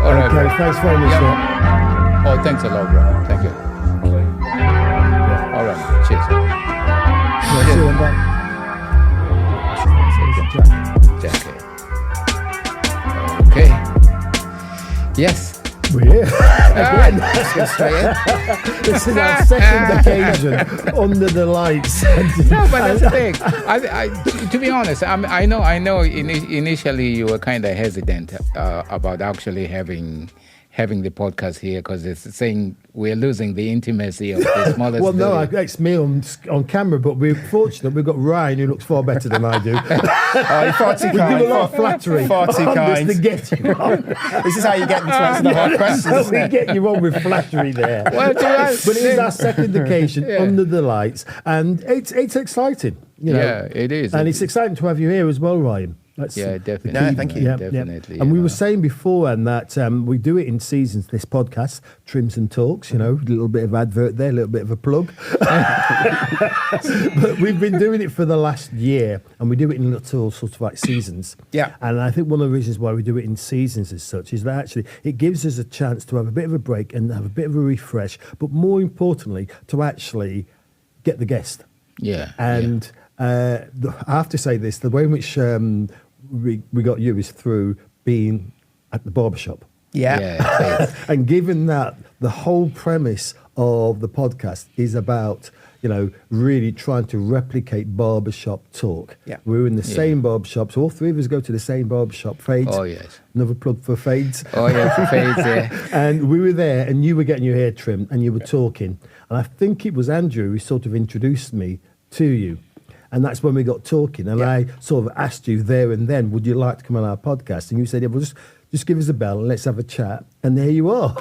All right, Okay, bro. thanks very much. Yeah. Oh, thanks a lot, bro. Thank you. All right, cheers. Yeah, see you then, bye. Jack. Okay. Yes. We're here. Let's go straight in. This is our second occasion under the lights. No, but that's the thing. To be honest, I know. Initially, you were kind of hesitant about actually having the podcast here because it's saying we're losing the intimacy of the smallest. Well, no, it's me on camera, but we're fortunate. We've got Ryan, who looks far better than I do. You're far too We do kind. a lot of flattery. Far too on kind. This to get you on. This is how you get me to answer the hard questions, isn't We it? get you on with flattery there. Well, But it is our second occasion Yeah. under the lights, and it's exciting. You know? Yeah, it is. And it's exciting to have you here as well, Ryan. Yeah, definitely. No, thank you. Definitely. And we were saying before, and that we do it in seasons, this podcast, Trims and Talks, you know, a little bit of advert there, a little bit of a plug. But we've been doing it for the last year, and we do it in little sort of like seasons. Yeah. And I think one of the reasons why we do it in seasons as such is that actually it gives us a chance to have a bit of a break and have a bit of a refresh, but more importantly, to actually get the guest. Yeah. And I have to say this, the way in which we got you is through being at the barbershop. Yeah. Yeah. And given that the whole premise of the podcast is about, you know, really trying to replicate barbershop talk. Yeah. We're in the same barbershop, so all three of us go to the same barbershop, Fades. Oh, yes. Another plug for Fades. Oh, yeah, for fades, yeah. And we were there, and you were getting your hair trimmed, and you were talking. And I think it was Andrew who sort of introduced me to you. And that's when we got talking. And I sort of asked you there and then, would you like to come on our podcast? And you said, yeah, well, just give us a bell and let's have a chat. And there you are.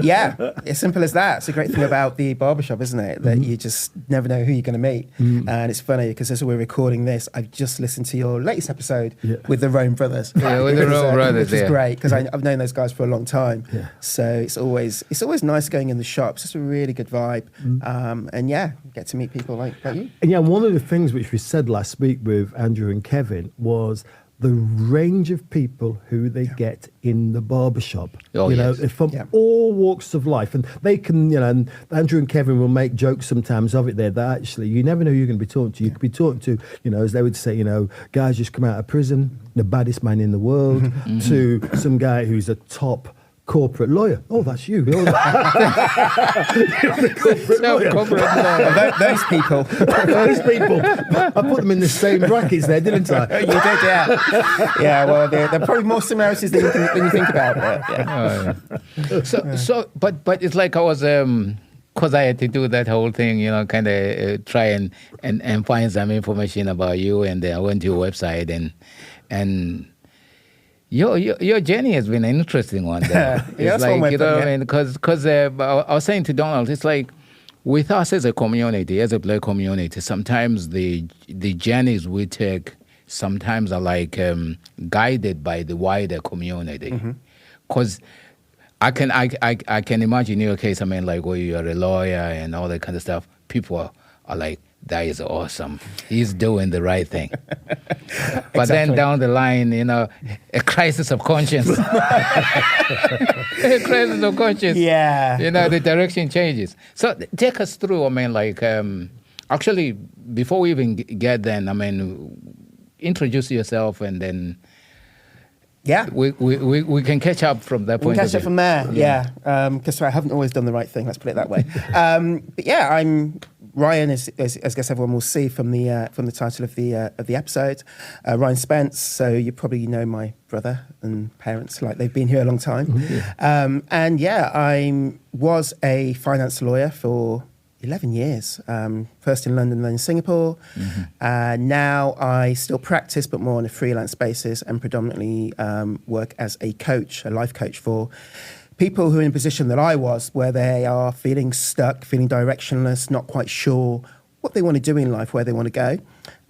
Yeah, as simple as that. It's a great thing about the barbershop, isn't it? That you just never know who you're going to meet. And it's funny because as we're recording this, I've just listened to your latest episode with the Rome brothers. Yeah, with the Rome brothers, which is yeah. great because I've known those guys for a long time. Yeah. So it's always nice going in the shop. It's just a really good vibe. And yeah, get to meet people like you. And yeah, one of the things which we said last week with Andrew and Kevin was the range of people who they get in the barbershop. Oh, you know, yes. from all walks of life. And they can, you know, and Andrew and Kevin will make jokes sometimes of it there that actually you never know who you're going to be talking to. You could be talking to, you know, as they would say, you know, guys just come out of prison, the baddest man in the world, to some guy who's a top corporate lawyer. Oh, that's you. You're the corporate lawyer. Those people. Those people. I put them in the same brackets there, didn't I? You did, yeah. Yeah, well, there are probably more similarities than you think about. But, yeah. But it's like I was, because I had to do that whole thing, you know, kind of try and find some information about you, and I went to your website and your journey has been an interesting one. There. Yeah, It's like, you know what I mean? Because I was saying to Donald, it's like with us as a community, as a black community, sometimes the journeys we take sometimes are like guided by the wider community. Because I can imagine your case, I mean, like where you're a lawyer and all that kind of stuff, people are like, that is awesome. He's doing the right thing. But then down the line, you know, a crisis of conscience. A crisis of conscience. Yeah. You know, the direction changes. So take us through, I mean, like, actually, before we even get then, I mean, introduce yourself and then... Yeah. We can catch up from that point We'll of catch view. up from there, yeah. Because I haven't always done the right thing, let's put it that way. But yeah, I'm Ryan, as I guess everyone will see from the title of the episode, Ryan Spence. So you probably know my brother and parents, like they've been here a long time. And yeah, I was a finance lawyer for 11 years, first in London, then in Singapore. Now I still practice, but more on a freelance basis, and predominantly work as a coach, a life coach for people who are in a position that I was, where they are feeling stuck, feeling directionless, not quite sure what they want to do in life, where they want to go.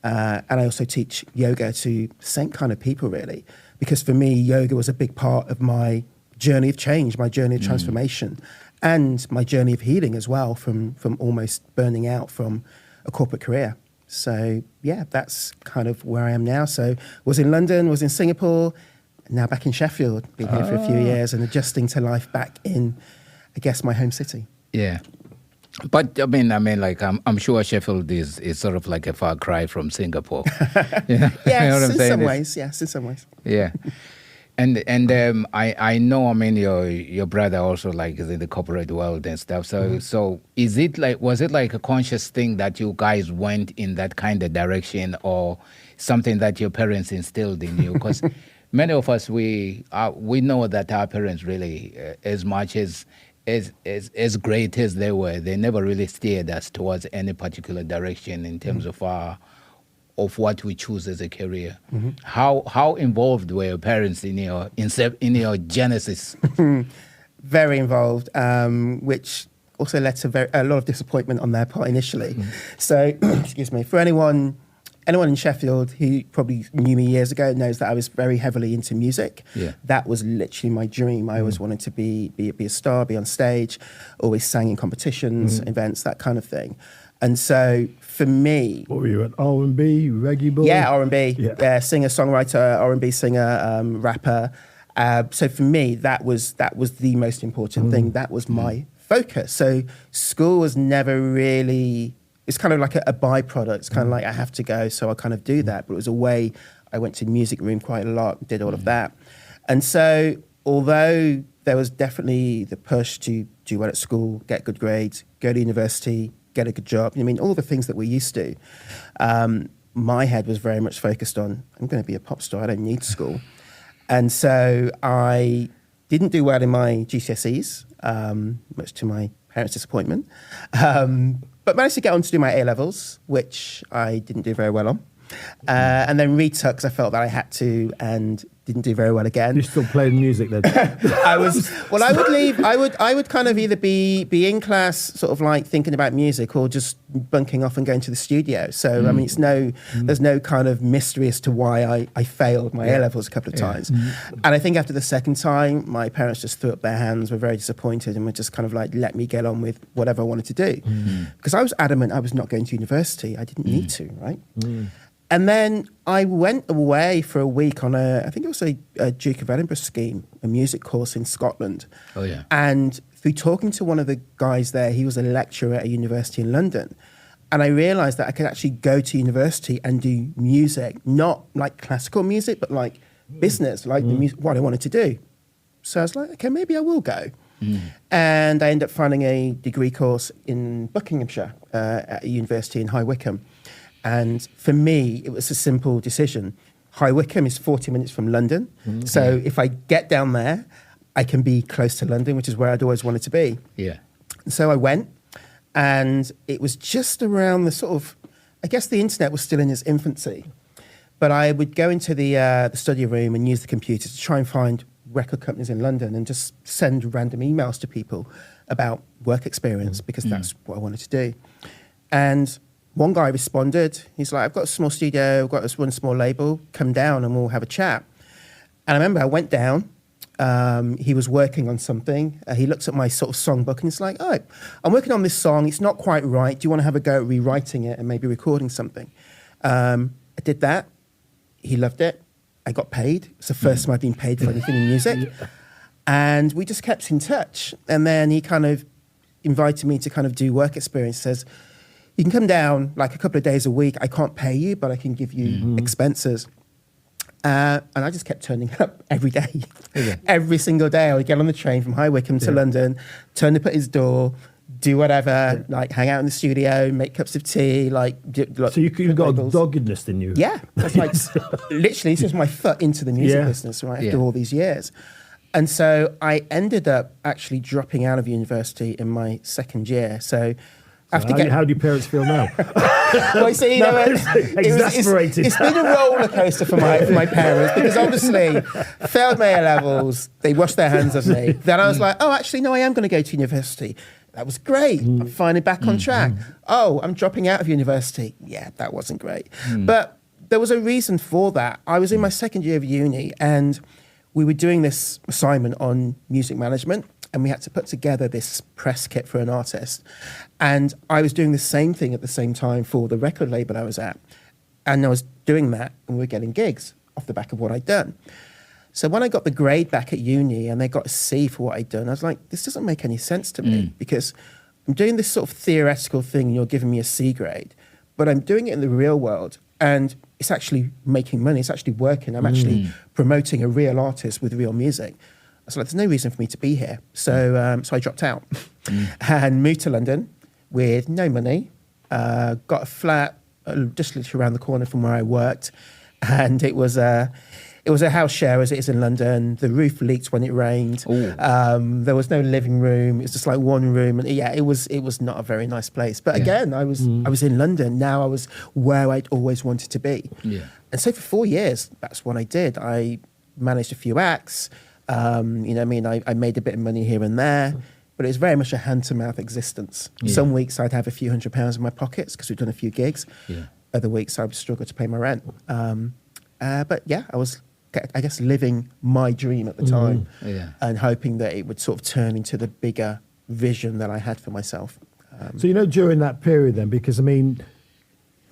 And I also teach yoga to the same kind of people, really, because for me, yoga was a big part of my journey of change, my journey of transformation, and my journey of healing as well, from almost burning out from a corporate career. So yeah, that's kind of where I am now. So was in London, was in Singapore, now back in Sheffield, been here for a few years and adjusting to life back in, I guess, my home city. Yeah. But I mean, like I'm sure Sheffield is sort of like a far cry from Singapore. Yes, you know what I'm in saying? some ways. Yes, in some ways. Yeah. And I know, I mean, your brother also like is in the corporate world and stuff. So so was it like a conscious thing that you guys went in that kind of direction, or something that your parents instilled in you? Because many of us we know that our parents really, as much as great as they were, they never really steered us towards any particular direction in terms of what we choose as a career. How involved were your parents in your genesis? Very involved, which also led to a lot of disappointment on their part initially. So, excuse me, for anyone in Sheffield who probably knew me years ago knows that I was very heavily into music. Yeah. That was literally my dream. I always wanted to be a star, be on stage, always sang in competitions, events, that kind of thing. And so for me... What were you, an R&B, reggae boy? Yeah, R&B. Yeah, singer, songwriter, R&B singer, rapper. So for me, that was the most important thing. That was my focus. So school was never really... It's kind of like a byproduct. It's kind of like I have to go, so I kind of do that. But it was a way. I went to the music room quite a lot, did all of that. And so although there was definitely the push to do well at school, get good grades, go to university, get a good job, I mean, all the things that we're used to, my head was very much focused on, I'm going to be a pop star, I don't need school. And so I didn't do well in my GCSEs, much to my parents' disappointment. But managed to get on to do my A-levels, which I didn't do very well on. And then retook because I felt that I had to, and didn't do very well again. You still played music then? I would leave. I would kind of either be in class, sort of like thinking about music, or just bunking off and going to the studio. So I mean, there's no kind of mystery as to why I failed my A-levels a couple of times. And I think after the second time, my parents just threw up their hands, were very disappointed, and were just kind of like, let me get on with whatever I wanted to do. Because I was adamant I was not going to university. I didn't need to, right? And then I went away for a week on I think it was a Duke of Edinburgh scheme, a music course in Scotland. Oh, yeah. And through talking to one of the guys there, he was a lecturer at a university in London. And I realized that I could actually go to university and do music, not like classical music, but like business, like the music, what I wanted to do. So I was like, okay, maybe I will go. And I ended up finding a degree course in Buckinghamshire at a university in High Wycombe. And for me, it was a simple decision. High Wycombe is 40 minutes from London. So if I get down there, I can be close to London, which is where I'd always wanted to be. Yeah. So I went, and it was just around the sort of, I guess the internet was still in its infancy. But I would go into the study room and use the computer to try and find record companies in London and just send random emails to people about work experience, because that's what I wanted to do. And one guy responded. He's like, I've got a small studio, I've got this one small label, come down and we'll have a chat. And I remember I went down. He was working on something. He looked at my sort of songbook and he's like, oh, I'm working on this song. It's not quite right. Do you want to have a go at rewriting it and maybe recording something? I did that. He loved it. I got paid. It's the first time I've been paid for anything in music. And we just kept in touch. And then he kind of invited me to kind of do work experience. He says, you can come down like a couple of days a week. I can't pay you, but I can give you expenses. And I just kept turning up every day. Every single day I would get on the train from High Wycombe to London, turn up at his door, do whatever, like hang out in the studio, make cups of tea, like so you've got a doggedness in you. Yeah. That's like, literally, this is my foot into the music business, right, after all these years. And so I ended up actually dropping out of university in my second year. So how do your parents feel now? Well, you see, exasperated. It's been a roller coaster for my parents, because obviously failed my A-levels, they washed their hands of me. Then I was like, oh, actually, no, I am going to go to university. That was great. I'm finally back on track. Oh, I'm dropping out of university. Yeah, that wasn't great. But there was a reason for that. I was in my second year of uni, and we were doing this assignment on music management, and we had to put together this press kit for an artist. And I was doing the same thing at the same time for the record label I was at. And I was doing that, and we were getting gigs off the back of what I'd done. So when I got the grade back at uni and they got a C for what I'd done, I was like, this doesn't make any sense to me because I'm doing this sort of theoretical thing and you're giving me a C grade, but I'm doing it in the real world and it's actually making money. It's actually working. I'm actually promoting a real artist with real music. I was like, there's no reason for me to be here. So so I dropped out and moved to London with no money, got a flat just literally around the corner from where I worked. And it was a house share as it is in London. The roof leaked when it rained. There was no living room. It was just like one room. And yeah, it was not a very nice place. But again, I was in London. Now I was where I'd always wanted to be. Yeah. And so for 4 years, that's what I did. I managed a few acts. I made a bit of money here and there. But it was very much a hand-to-mouth existence. Yeah. Some weeks I'd have a few £100s in my pockets because we'd done a few gigs. Yeah. Other weeks I would struggle to pay my rent. But yeah, I was, I guess, living my dream at the time and hoping that it would sort of turn into the bigger vision that I had for myself. So, during that period then, because, I mean,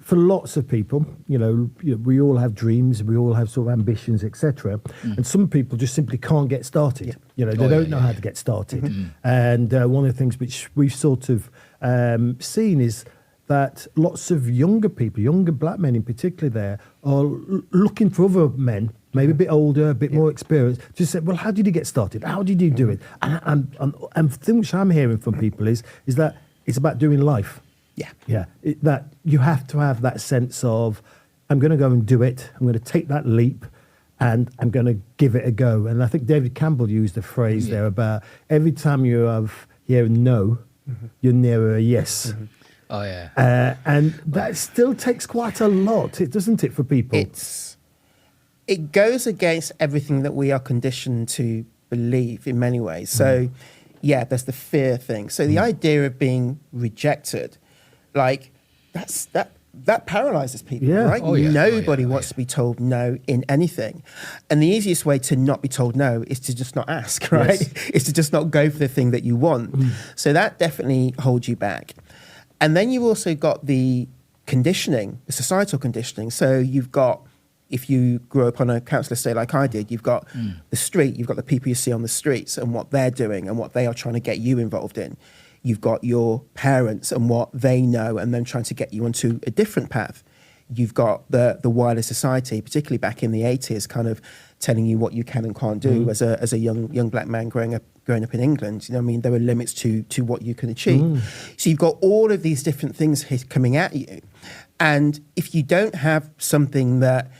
for lots of people, we all have dreams, we all have sort of ambitions, etc. And some people just simply can't get started. Yeah. They don't know how to get started. And one of the things which we've sort of seen is that lots of younger people, younger black men in particular there, are looking for other men, maybe a bit older, a bit more experienced, to say, well, how did you get started? How did you do it? And the thing which I'm hearing from people is that it's about doing life. Yeah. That you have to have that sense of, I'm going to go and do it. I'm going to take that leap and I'm going to give it a go. And I think David Campbell used a phrase there about every time you hear a no, you're nearer a yes. Oh, yeah. And that still takes quite a lot, doesn't it, for people? It goes against everything that we are conditioned to believe in many ways. So, there's the fear thing. So the idea of being rejected, like, that paralyzes people, right? Oh, Nobody wants to be told no in anything. And the easiest way to not be told no is to just not ask, right? Yes. Is to just not go for the thing that you want. So that definitely holds you back. And then you also got the conditioning, the societal conditioning. So you've got, if you grew up on a council estate like I did, you've got the street, you've got the people you see on the streets and what they're doing and what they are trying to get you involved in. You've got your parents and what they know and them trying to get you onto a different path. You've got the wider society, particularly back in the 80s, kind of telling you what you can and can't do as a young black man growing up in England. There were limits to what you can achieve. So you've got all of these different things coming at you. And if you don't have something that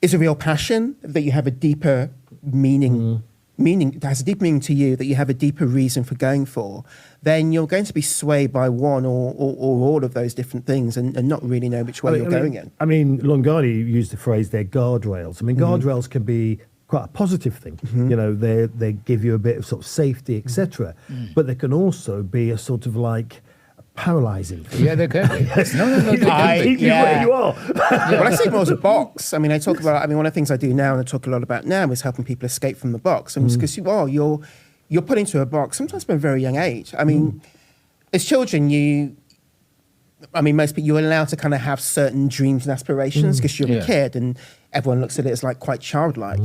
is a real passion, that you have a deeper meaning, that has a deep meaning to you, that you have a deeper reason for going for, then you're going to be swayed by one or all of those different things and not really know which way you're going in. I mean, Longani used the phrase, they're guardrails. I mean, guardrails can be quite a positive thing. They give you a bit of sort of safety, etc. But they can also be a sort of like paralyzing. Yeah, they can be. No, They can keep you where you are. Well, I see it more as a box. I mean, one of the things I do now and I talk a lot about now is helping people escape from the box. And because you're put into a box, sometimes from a very young age. I mean, as children, most people, you're allowed to kind of have certain dreams and aspirations because you're a kid and everyone looks at it as like quite childlike.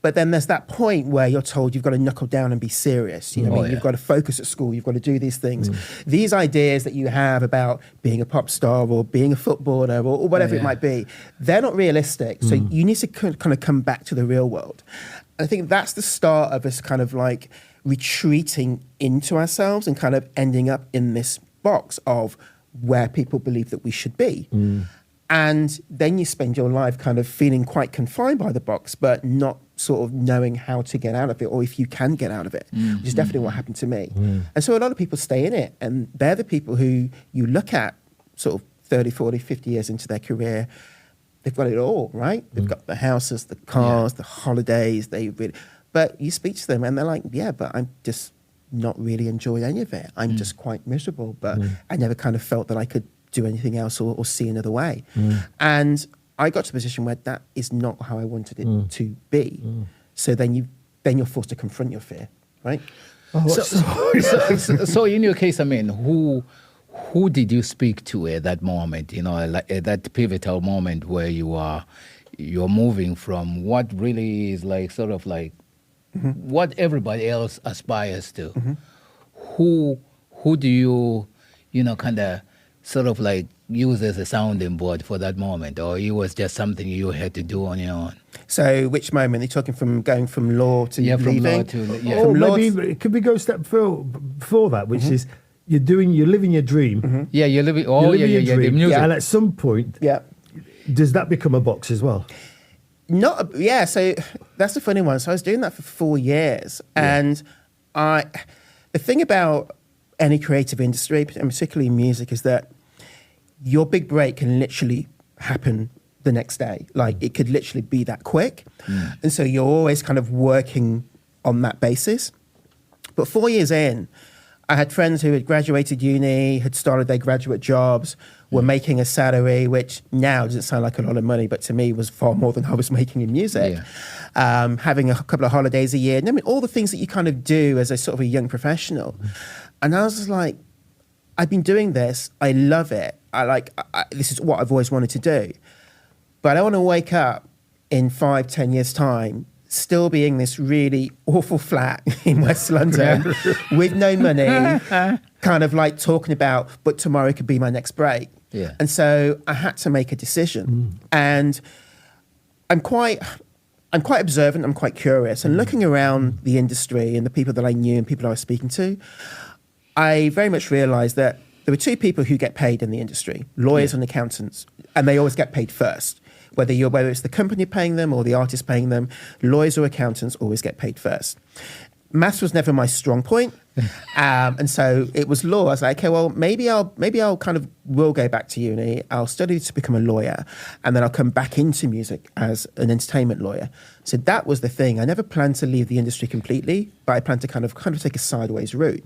But then there's that point where you're told you've got to knuckle down and be serious. You've got to focus at school. You've got to do these things. These ideas that you have about being a pop star or being a footballer or whatever it might be, they're not realistic. So you need to kind of come back to the real world. And I think that's the start of us kind of like retreating into ourselves and kind of ending up in this box of where people believe that we should be. And then you spend your life kind of feeling quite confined by the box, but not sort of knowing how to get out of it or if you can get out of it, which is definitely what happened to me. And so a lot of people stay in it, and they're the people who you look at sort of 30, 40, 50 years into their career. They've got it all, right? They've got the houses, the cars, the holidays. But you speak to them and they're like, yeah, but I'm just not really enjoying any of it. I'm just quite miserable, but I never kind of felt that I could do anything else or see another way. And I got to a position where that is not how I wanted it to be. So then you're forced to confront your fear, right? So in your case, I mean, who did you speak to at that moment? Like at that pivotal moment where you are you're moving from what really is like sort of like what everybody else aspires to. Who do you, kind of sort of like use as a sounding board for that moment, or it was just something you had to do on your own? So, which moment? Are you talking from going from law to leaving? From law to Or maybe could we go a step before that, which is you're living your dream. Yeah, you're living. You're Oh, living your the dream, music. and at some point, does that become a box as well? So that's a funny one. So I was doing that for 4 years, and the thing about any creative industry, and particularly music, is that your big break can literally happen the next day. Like it could literally be that quick, and so you're always kind of working on that basis. But 4 years in, I had friends who had graduated uni, had started their graduate jobs, were making a salary, which now doesn't sound like a lot of money, but to me was far more than I was making in music. Having a couple of holidays a year, and I mean, all the things that you kind of do as a sort of a young professional. And I was just like, I've been doing this. I love it. This is what I've always wanted to do. But I want to wake up in 5-10 years' time still being this really awful flat in West London with no money, kind of like talking about, but tomorrow could be my next break. Yeah. And so I had to make a decision. And I'm quite observant, I'm quite curious. And looking around the industry and the people that I knew and people I was speaking to, I very much realized that there were two people who get paid in the industry, lawyers and accountants, and they always get paid first. Whether it's the company paying them or the artist paying them, lawyers or accountants always get paid first. Maths was never my strong point, and so it was law. I was like, okay, well, maybe I'll kind of will go back to uni. I'll study to become a lawyer, and then I'll come back into music as an entertainment lawyer. So that was the thing. I never planned to leave the industry completely, but I planned to kind of take a sideways route.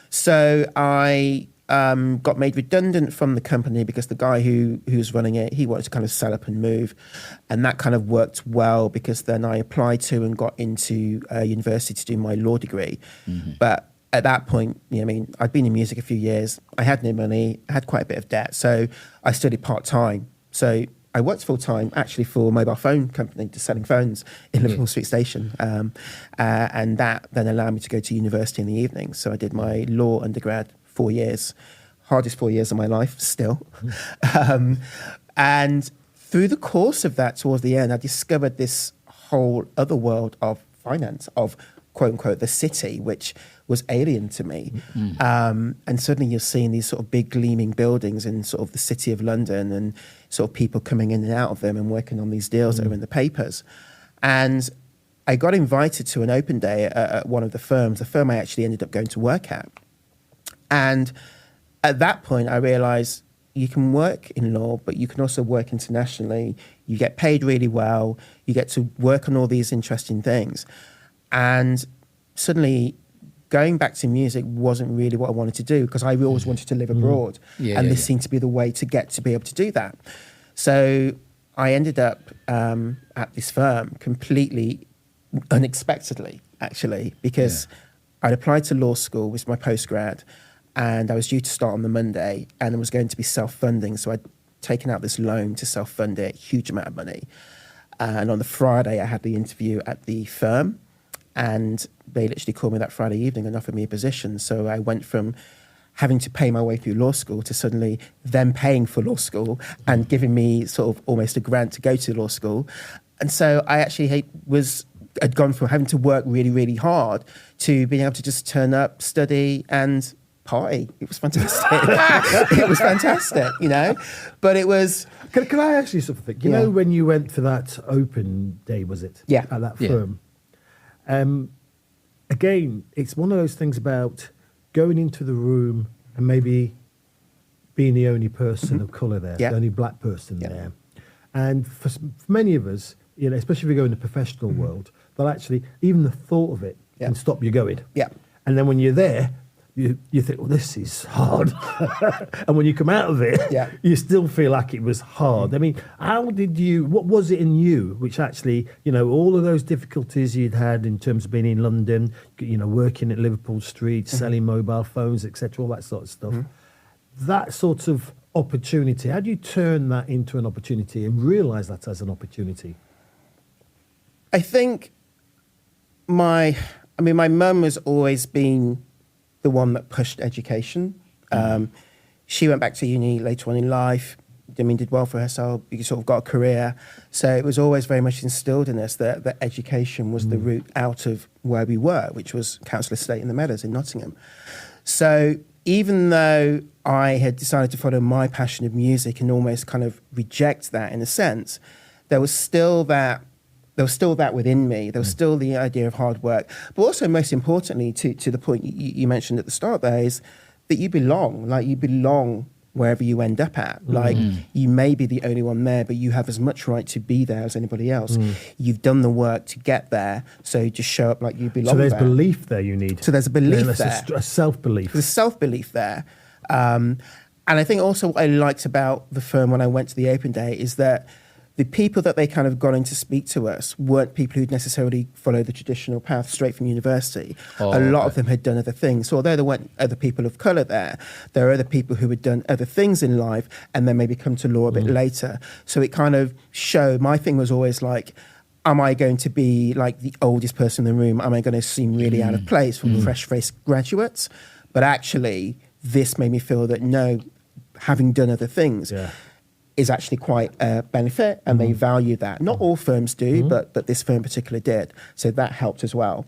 So I got made redundant from the company because the guy who was running it, he wanted to kind of sell up and move. And that kind of worked well because then I applied to and got into university to do my law degree. But at that point, I'd been in music a few years. I had no money. I had quite a bit of debt. So I studied part-time. So I worked full-time actually for a mobile phone company, just selling phones in Liverpool Street Station. And that then allowed me to go to university in the evening. So I did my law undergrad 4 years, hardest 4 years of my life still. And through the course of that, towards the end, I discovered this whole other world of finance, of quote unquote the city, which was alien to me. And suddenly you're seeing these sort of big gleaming buildings in sort of the city of London and sort of people coming in and out of them and working on these deals that are in the papers. And I got invited to an open day at one of the firms, the firm I actually ended up going to work at. And at that point, I realized you can work in law, but you can also work internationally. You get paid really well. You get to work on all these interesting things. And suddenly, going back to music wasn't really what I wanted to do because I always wanted to live abroad. This seemed to be the way to get to be able to do that. So I ended up at this firm completely unexpectedly, actually, because I'd applied to law school with my postgrad, and I was due to start on the Monday, and it was going to be self-funding. So I'd taken out this loan to self-fund it, huge amount of money. And on the Friday, I had the interview at the firm, and they literally called me that Friday evening and offered me a position. So I went from having to pay my way through law school to suddenly them paying for law school and giving me sort of almost a grant to go to law school. And so I actually had gone from having to work really, really hard to being able to just turn up, study, and party. It was fantastic. It was fantastic, But it was... Can I ask you something? You know when you went for that open day, was it? Yeah. At that firm? Again, it's one of those things about going into the room and maybe being the only person of colour there, the only black person there. And for many of us, especially if we go in the professional world, that actually, even the thought of it can stop you going. Yeah. And then when you're there, you think, well, this is hard. And when you come out of it, you still feel like it was hard. I mean, what was it in you which actually, all of those difficulties you'd had in terms of being in London, working at Liverpool Street, selling mobile phones, etc., all that sort of stuff, that sort of opportunity. How do you turn that into an opportunity and realize that as an opportunity? I think my mum has always been the one that pushed education. She went back to uni later on in life. Did well for herself. You sort of got a career. So it was always very much instilled in us that education was the route out of where we were, which was Council Estate in the Meadows in Nottingham. So even though I had decided to follow my passion of music and almost kind of reject that in a sense, there was still that within me. There was still the idea of hard work. But also, most importantly, to the point you mentioned at the start there, is that you belong. Like, you belong wherever you end up at. Like, you may be the only one there, but you have as much right to be there as anybody else. You've done the work to get there, so just show up like you belong there. So there's belief there you need. So there's a belief there. A self-belief. There's self-belief there. And I think also what I liked about the firm when I went to the open day is that the people that they kind of got in to speak to us weren't people who'd necessarily followed the traditional path straight from university. A lot of them had done other things. So although there weren't other people of colour there are other people who had done other things in life and then maybe come to law a bit later. So it kind of showed, my thing was always like, am I going to be like the oldest person in the room? Am I going to seem really out of place from fresh-faced graduates? But actually, this made me feel that no, having done other things, is actually quite a benefit, and they value that. Not all firms do, but this firm in particular did. So that helped as well.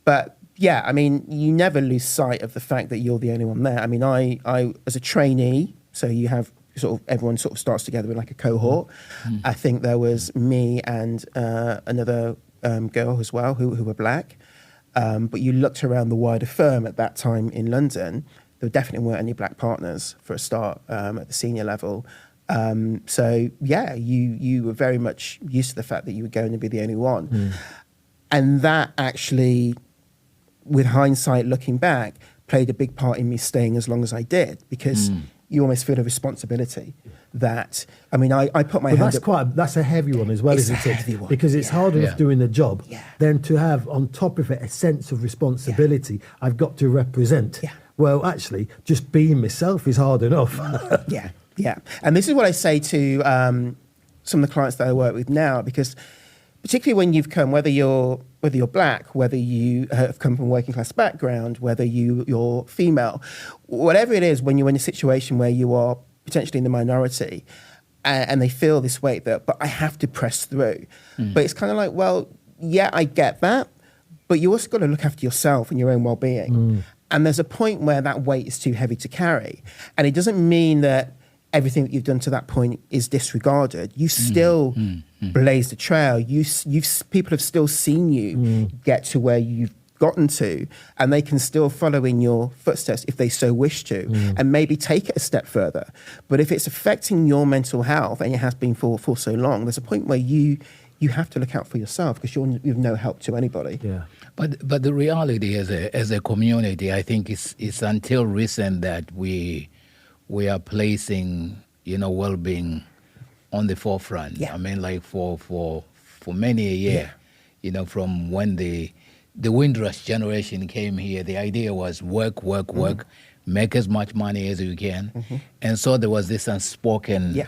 But yeah, I mean, you never lose sight of the fact that you're the only one there. I mean, I as a trainee, so you have everyone sort of starts together in like a cohort. I think there was me and another girl as well who were black. But you looked around the wider firm at that time in London, there definitely weren't any black partners for a start at the senior level. So yeah, you were very much used to the fact that you were going to be the only one. And that actually, with hindsight looking back, played a big part in me staying as long as I did, because you almost feel a responsibility that, I mean, I put my hand up. That's a heavy one as well, isn't it? Heavy one. Because it's hard enough doing the job, Yeah. then to have on top of it a sense of responsibility. I've got to represent. Yeah. Well, actually, just being myself is hard enough. Yeah. And this is what I say to some of the clients that I work with now, because particularly when you've come, whether you're black, whether you have come from a working class background, whether you're female, whatever it is, when you're in a situation where you are potentially in the minority, and they feel this weight that, but I have to press through. But it's kind of like, well, yeah, I get that, but you also got to look after yourself and your own well-being. And there's a point where that weight is too heavy to carry. And it doesn't mean that everything that you've done to that point is disregarded. You still blazed the trail. People have still seen you get to where you've gotten to, and they can still follow in your footsteps if they so wish to, and maybe take it a step further. But if it's affecting your mental health, and it has been for so long, there's a point where you have to look out for yourself, because you're of no help to anybody. Yeah. But the reality as a community, I think it's until recent that we are placing, well-being on the forefront. Yeah. I mean, like for many a year, from when the Windrush generation came here, the idea was work, make as much money as you can. And so there was this unspoken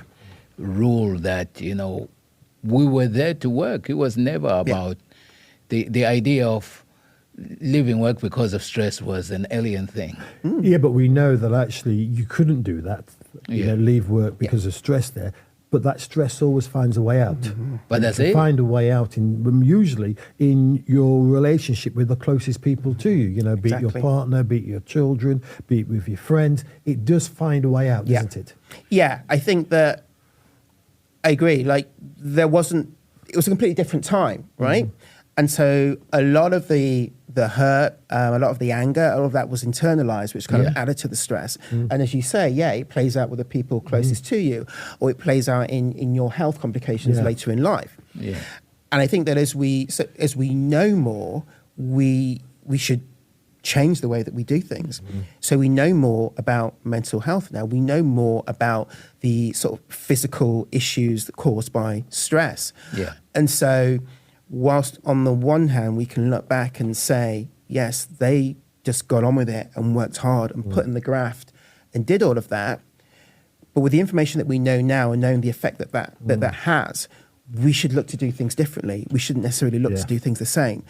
rule that, we were there to work. It was never about the idea of leaving work because of stress was an alien thing. Yeah, but we know that actually you couldn't do that, leave work because of stress there. But that stress always finds a way out. But that's it. Find a way out usually in your relationship with the closest people to you. Be it your partner, be it your children, be it with your friends. It does find a way out, doesn't it? Yeah, I think that I agree. Like, it was a completely different time, right? And so a lot of the hurt, a lot of the anger, all of that was internalized, which kind of added to the stress. And as you say, it plays out with the people closest to you, or it plays out in your health complications later in life. Yeah. And I think that as we know more, we should change the way that we do things. So we know more about mental health now. We know more about the sort of physical issues caused by stress. Yeah. And so whilst on the one hand, we can look back and say, yes, they just got on with it and worked hard and put in the graft and did all of that. But with the information that we know now and knowing the effect that has, we should look to do things differently. We shouldn't necessarily look to do things the same.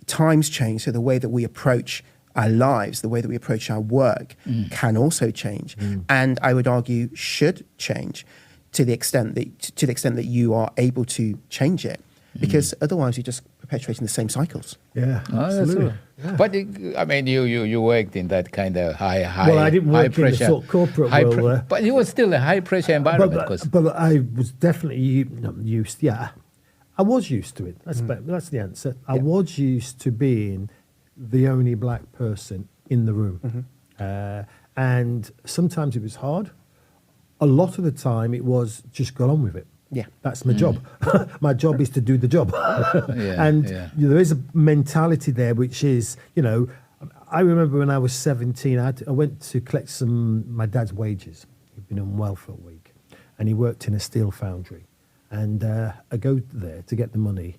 Times change, so the way that we approach our lives, the way that we approach our work can also change. And I would argue should change to the extent that you are able to change it. Because otherwise you're just perpetuating the same cycles. Yeah, Oh, that's absolutely. true. But I mean, you worked in that kind of high Well, I didn't high work in the pressure, sort of corporate high world there. but it was still a high pressure environment. But I was definitely not used. Yeah, I was used to it. That's the answer. I was used to being the only black person in the room, and sometimes it was hard. A lot of the time, it was just go on with it. Yeah. That's my job. My job is to do the job. And there is a mentality there, which is, I remember when I was 17, I went to collect my dad's wages. He'd been unwell for a week, and he worked in a steel foundry. And I go there to get the money,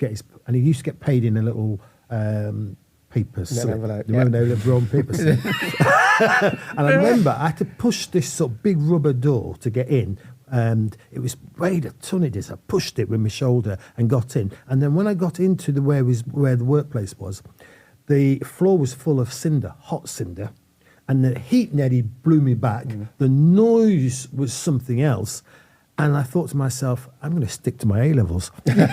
and he used to get paid in a little paper slip. The brown paper slip. And I remember I had to push this sort of big rubber door to get in. And it weighed a ton. It is. I pushed it with my shoulder and got in. And then when I got into where the workplace was, the floor was full of cinder, hot cinder, and the heat nearly blew me back. The noise was something else. And I thought to myself, I'm going to stick to my A-levels. Because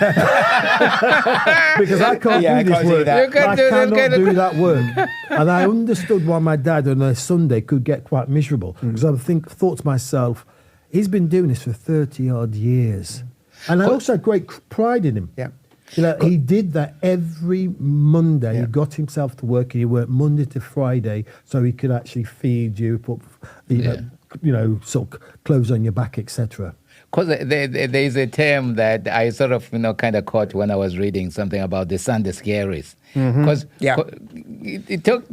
I can't do this work. I cannot do that work. And I understood why my dad on a Sunday could get quite miserable. Because I thought to myself, he's been doing this for 30-odd years. And I also had great pride in him. Yeah. He did that every Monday. He got himself to work, and he worked Monday to Friday so he could actually feed you, put sort of clothes on your back, etc. Because there's a term that I sort of, kind of caught when I was reading something about the Sunday scaries. Because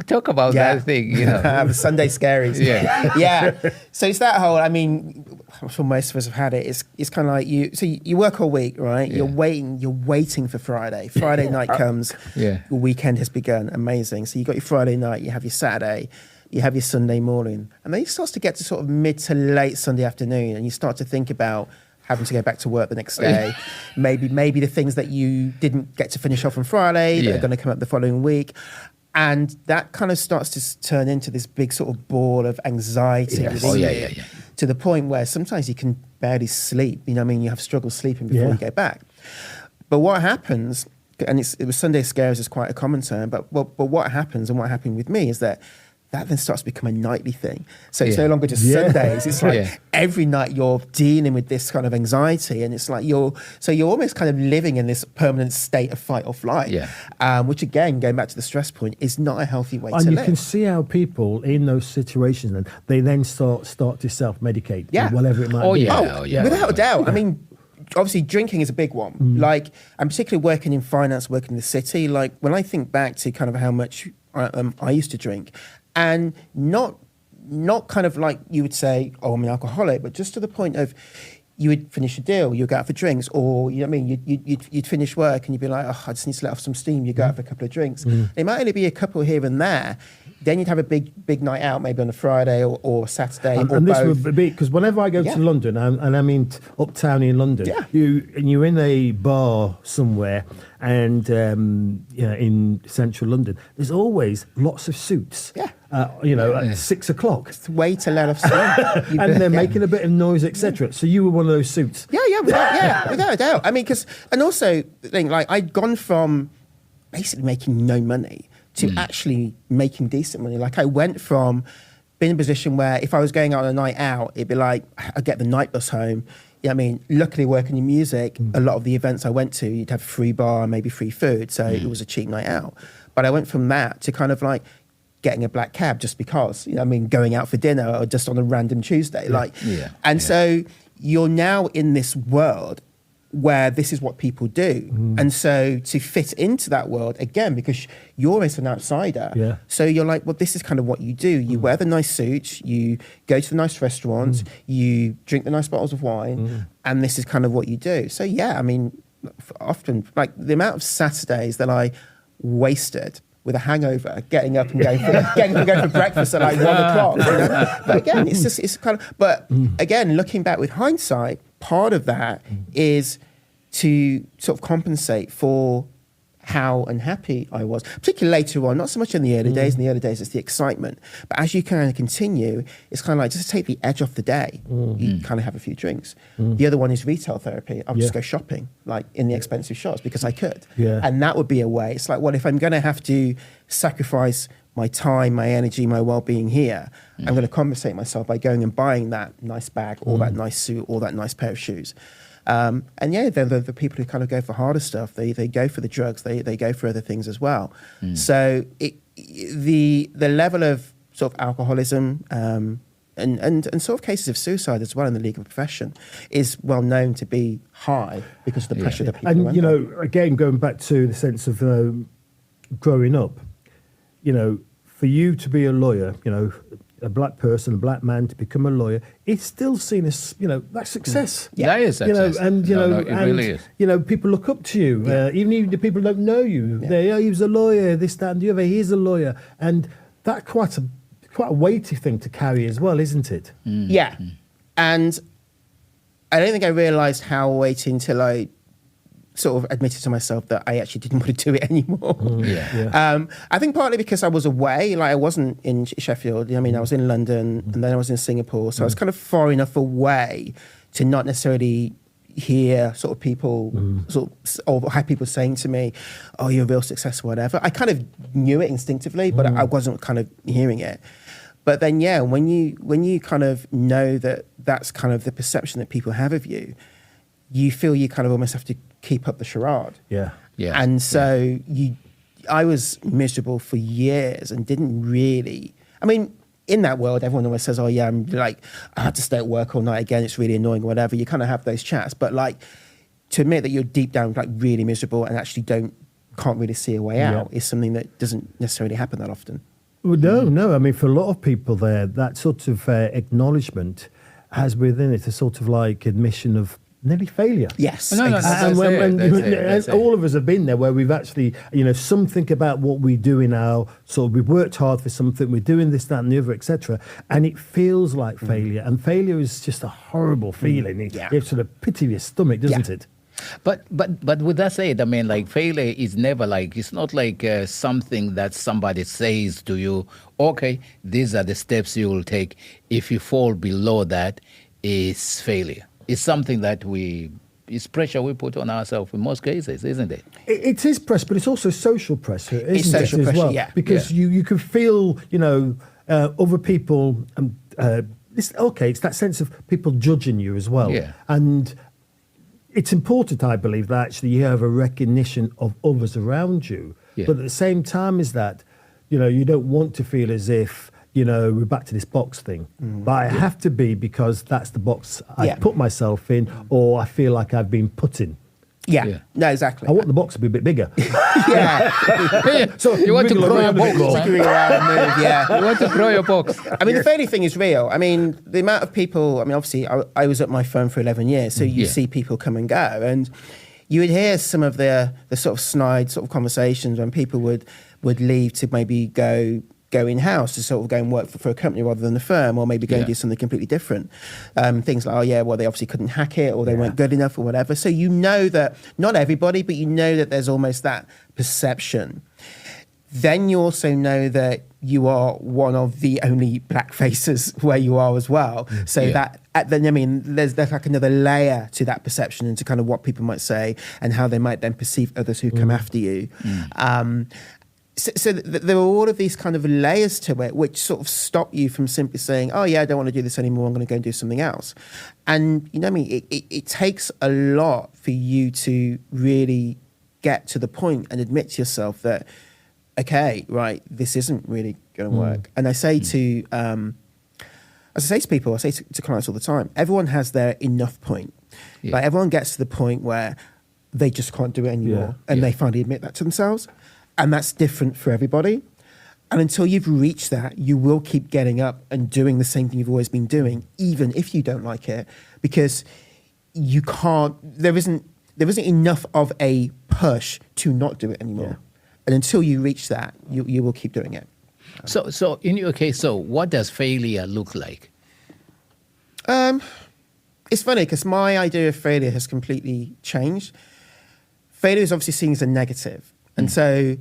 talk about that thing, The Sunday scaries. Yeah. So it's that whole, I'm sure most of us have had it. It's kind of like you work all week, right? Yeah. You're waiting for Friday. Friday night comes, your weekend has begun. Amazing. So you got your Friday night, you have your Saturday, you have your Sunday morning, and then it starts to get to sort of mid to late Sunday afternoon, and you start to think about having to go back to work the next day. maybe the things that you didn't get to finish off on Friday that are going to come up the following week. And that kind of starts to turn into this big sort of ball of anxiety within you, to the point where sometimes you can barely sleep. You have struggle sleeping before you go back. But what happens, and it was Sunday scares is quite a common term, but what happens, and what happened with me, is that then starts to become a nightly thing. So it's no longer just Sundays. It's like every night you're dealing with this kind of anxiety, and it's like you're almost kind of living in this permanent state of fight or flight. Which again, going back to the stress point, is not a healthy way to live. And you can see how people in those situations, and they then start to self-medicate, whatever it might be. Without a doubt. Obviously, drinking is a big one. I'm particularly working in finance, working in the city. Like when I think back to kind of how much I used to drink. And not kind of like you would say, oh, I'm an alcoholic, but just to the point of you would finish a deal, you'd go out for drinks, or you'd finish work and you'd be like, oh, I just need to let off some steam. You go out for a couple of drinks. It might only be a couple here and there. Then you'd have a big night out, maybe on a Friday or Saturday. And this would be because whenever I go to London, and I'm in uptown in London, you're in a bar somewhere, and in central London, there's always lots of suits. At 6 o'clock. It's a way to let off steam. And they're making a bit of noise, etc. So you were one of those suits. Without a doubt. And also, the thing, like, I'd gone from basically making no money to actually making decent money. Like, I went from being in a position where if I was going out on a night out, it'd be like, I'd get the night bus home. Luckily working in music, a lot of the events I went to, you'd have free bar, maybe free food. So it was a cheap night out. But I went from that to kind of like getting a black cab just because, going out for dinner or just on a random Tuesday. So you're now in this world where this is what people do. And so to fit into that world, again, because you're almost an outsider, so you're like, well, this is kind of what you do. You wear the nice suits, you go to the nice restaurants, you drink the nice bottles of wine, and this is kind of what you do. So often, like, the amount of Saturdays that I wasted with a hangover, getting up and going for breakfast at like 1 o'clock. You know? But again, it's kind of. But again, looking back with hindsight, part of that is to sort of compensate for how unhappy I was, particularly later on, not so much in the early days. In the early days, it's the excitement. But as you kind of continue, it's kind of like just to take the edge off the day, you kind of have a few drinks. The other one is retail therapy. I'll just go shopping, like in the expensive shops, because I could. Yeah. And that would be a way. It's like, well, if I'm going to have to sacrifice my time, my energy, my well-being here, I'm going to compensate myself by going and buying that nice bag or that nice suit or that nice pair of shoes. And yeah, they're the people who kind of go for harder stuff. They go for the drugs. They go for other things as well. So the level of sort of alcoholism and sort of cases of suicide as well in the legal profession is well known to be high because of the pressure that people and are you under. know, again, going back to the sense of growing up, you know, for you to be a lawyer, you know, a black person, a black man to become a lawyer, it's still seen as, you know, that's success. That is You know, success. and you know, it and, really is. you know, people look up to you, even if the people don't know you. They, he was a lawyer, this, that, and the other. He's a lawyer, and that's quite a weighty thing to carry as well, isn't it? Yeah. And I don't think I realised how weighty until I sort of admitted to myself that I actually didn't want to do it anymore. I think partly because I was away, like I wasn't in Sheffield. I mean, I was in London and then I was in Singapore. So I was kind of far enough away to not necessarily hear sort of people or have people saying to me, oh, you're a real success or whatever. I kind of knew it instinctively, but I wasn't kind of hearing it. But then, yeah, when you kind of know that that's kind of the perception that people have of you, you feel you kind of almost have to keep up the charade. Yeah. And so I was miserable for years and didn't really, I mean, in that world, everyone always says, oh yeah, I'm like, I had to stay at work all night again. It's really annoying or whatever. You kind of have those chats, but like to admit that you're deep down, like really miserable and actually can't really see a way out is something that doesn't necessarily happen that often. Well, no. I mean, for a lot of people there, that sort of acknowledgement has within it a sort of like admission of nearly failure. Yes. No, And all of us have been there where we've actually, you know, something about what we do in our sort of, we've worked hard for something, we're doing this, that, and the other, etc. And it feels like failure. And failure is just a horrible feeling. It sort of pit of your stomach, doesn't it? But with that said, I mean, like failure is never like, it's not like something that somebody says to you, okay, these are the steps you will take. If you fall below that, it's failure. It's something that it's pressure we put on ourselves in most cases, isn't it? It is pressure, but it's also social pressure, isn't It's social it, as pressure, well? yeah. Because you can feel, you know, other people, it's that sense of people judging you as well. Yeah. And it's important, I believe, that actually you have a recognition of others around you. Yeah. But at the same time is that, you know, you don't want to feel as if, you know, we're back to this box thing. But I have to be because that's the box I put myself in or I feel like I've been put in. Yeah. No, exactly. I want the box to be a bit bigger. So you want to wiggle grow your around a bit box, more. man. Figuring around and move, yeah. You want to grow your box. I mean, the failure thing is real. I mean, the amount of people, I mean, obviously, I was at my firm for 11 years, so you see people come and go. And you would hear some of the sort of snide sort of conversations when people would leave to maybe go in-house to sort of go and work for a company rather than a firm, or maybe go and do something completely different. Things like, oh yeah, well, they obviously couldn't hack it, or they weren't good enough or whatever. So you know that, not everybody, but you know that there's almost that perception. Then you also know that you are one of the only black faces where you are as well. So that, then I mean, there's like another layer to that perception and to kind of what people might say and how they might then perceive others who come after you. So there are all of these kind of layers to it which sort of stop you from simply saying, oh yeah, I don't want to do this anymore, I'm going to go and do something else. And you know what I mean, it takes a lot for you to really get to the point and admit to yourself that, okay, right, this isn't really going to work. And I say to, as I say to people, I say to clients all the time, everyone has their enough point. Like everyone gets to the point where they just can't do it anymore and they finally admit that to themselves. And that's different for everybody. And until you've reached that, you will keep getting up and doing the same thing you've always been doing, even if you don't like it, because you can't, there isn't enough of a push to not do it anymore. And until you reach that, you will keep doing it. So in your case, so what does failure look like? It's funny because my idea of failure has completely changed. Failure is obviously seen as a negative. And so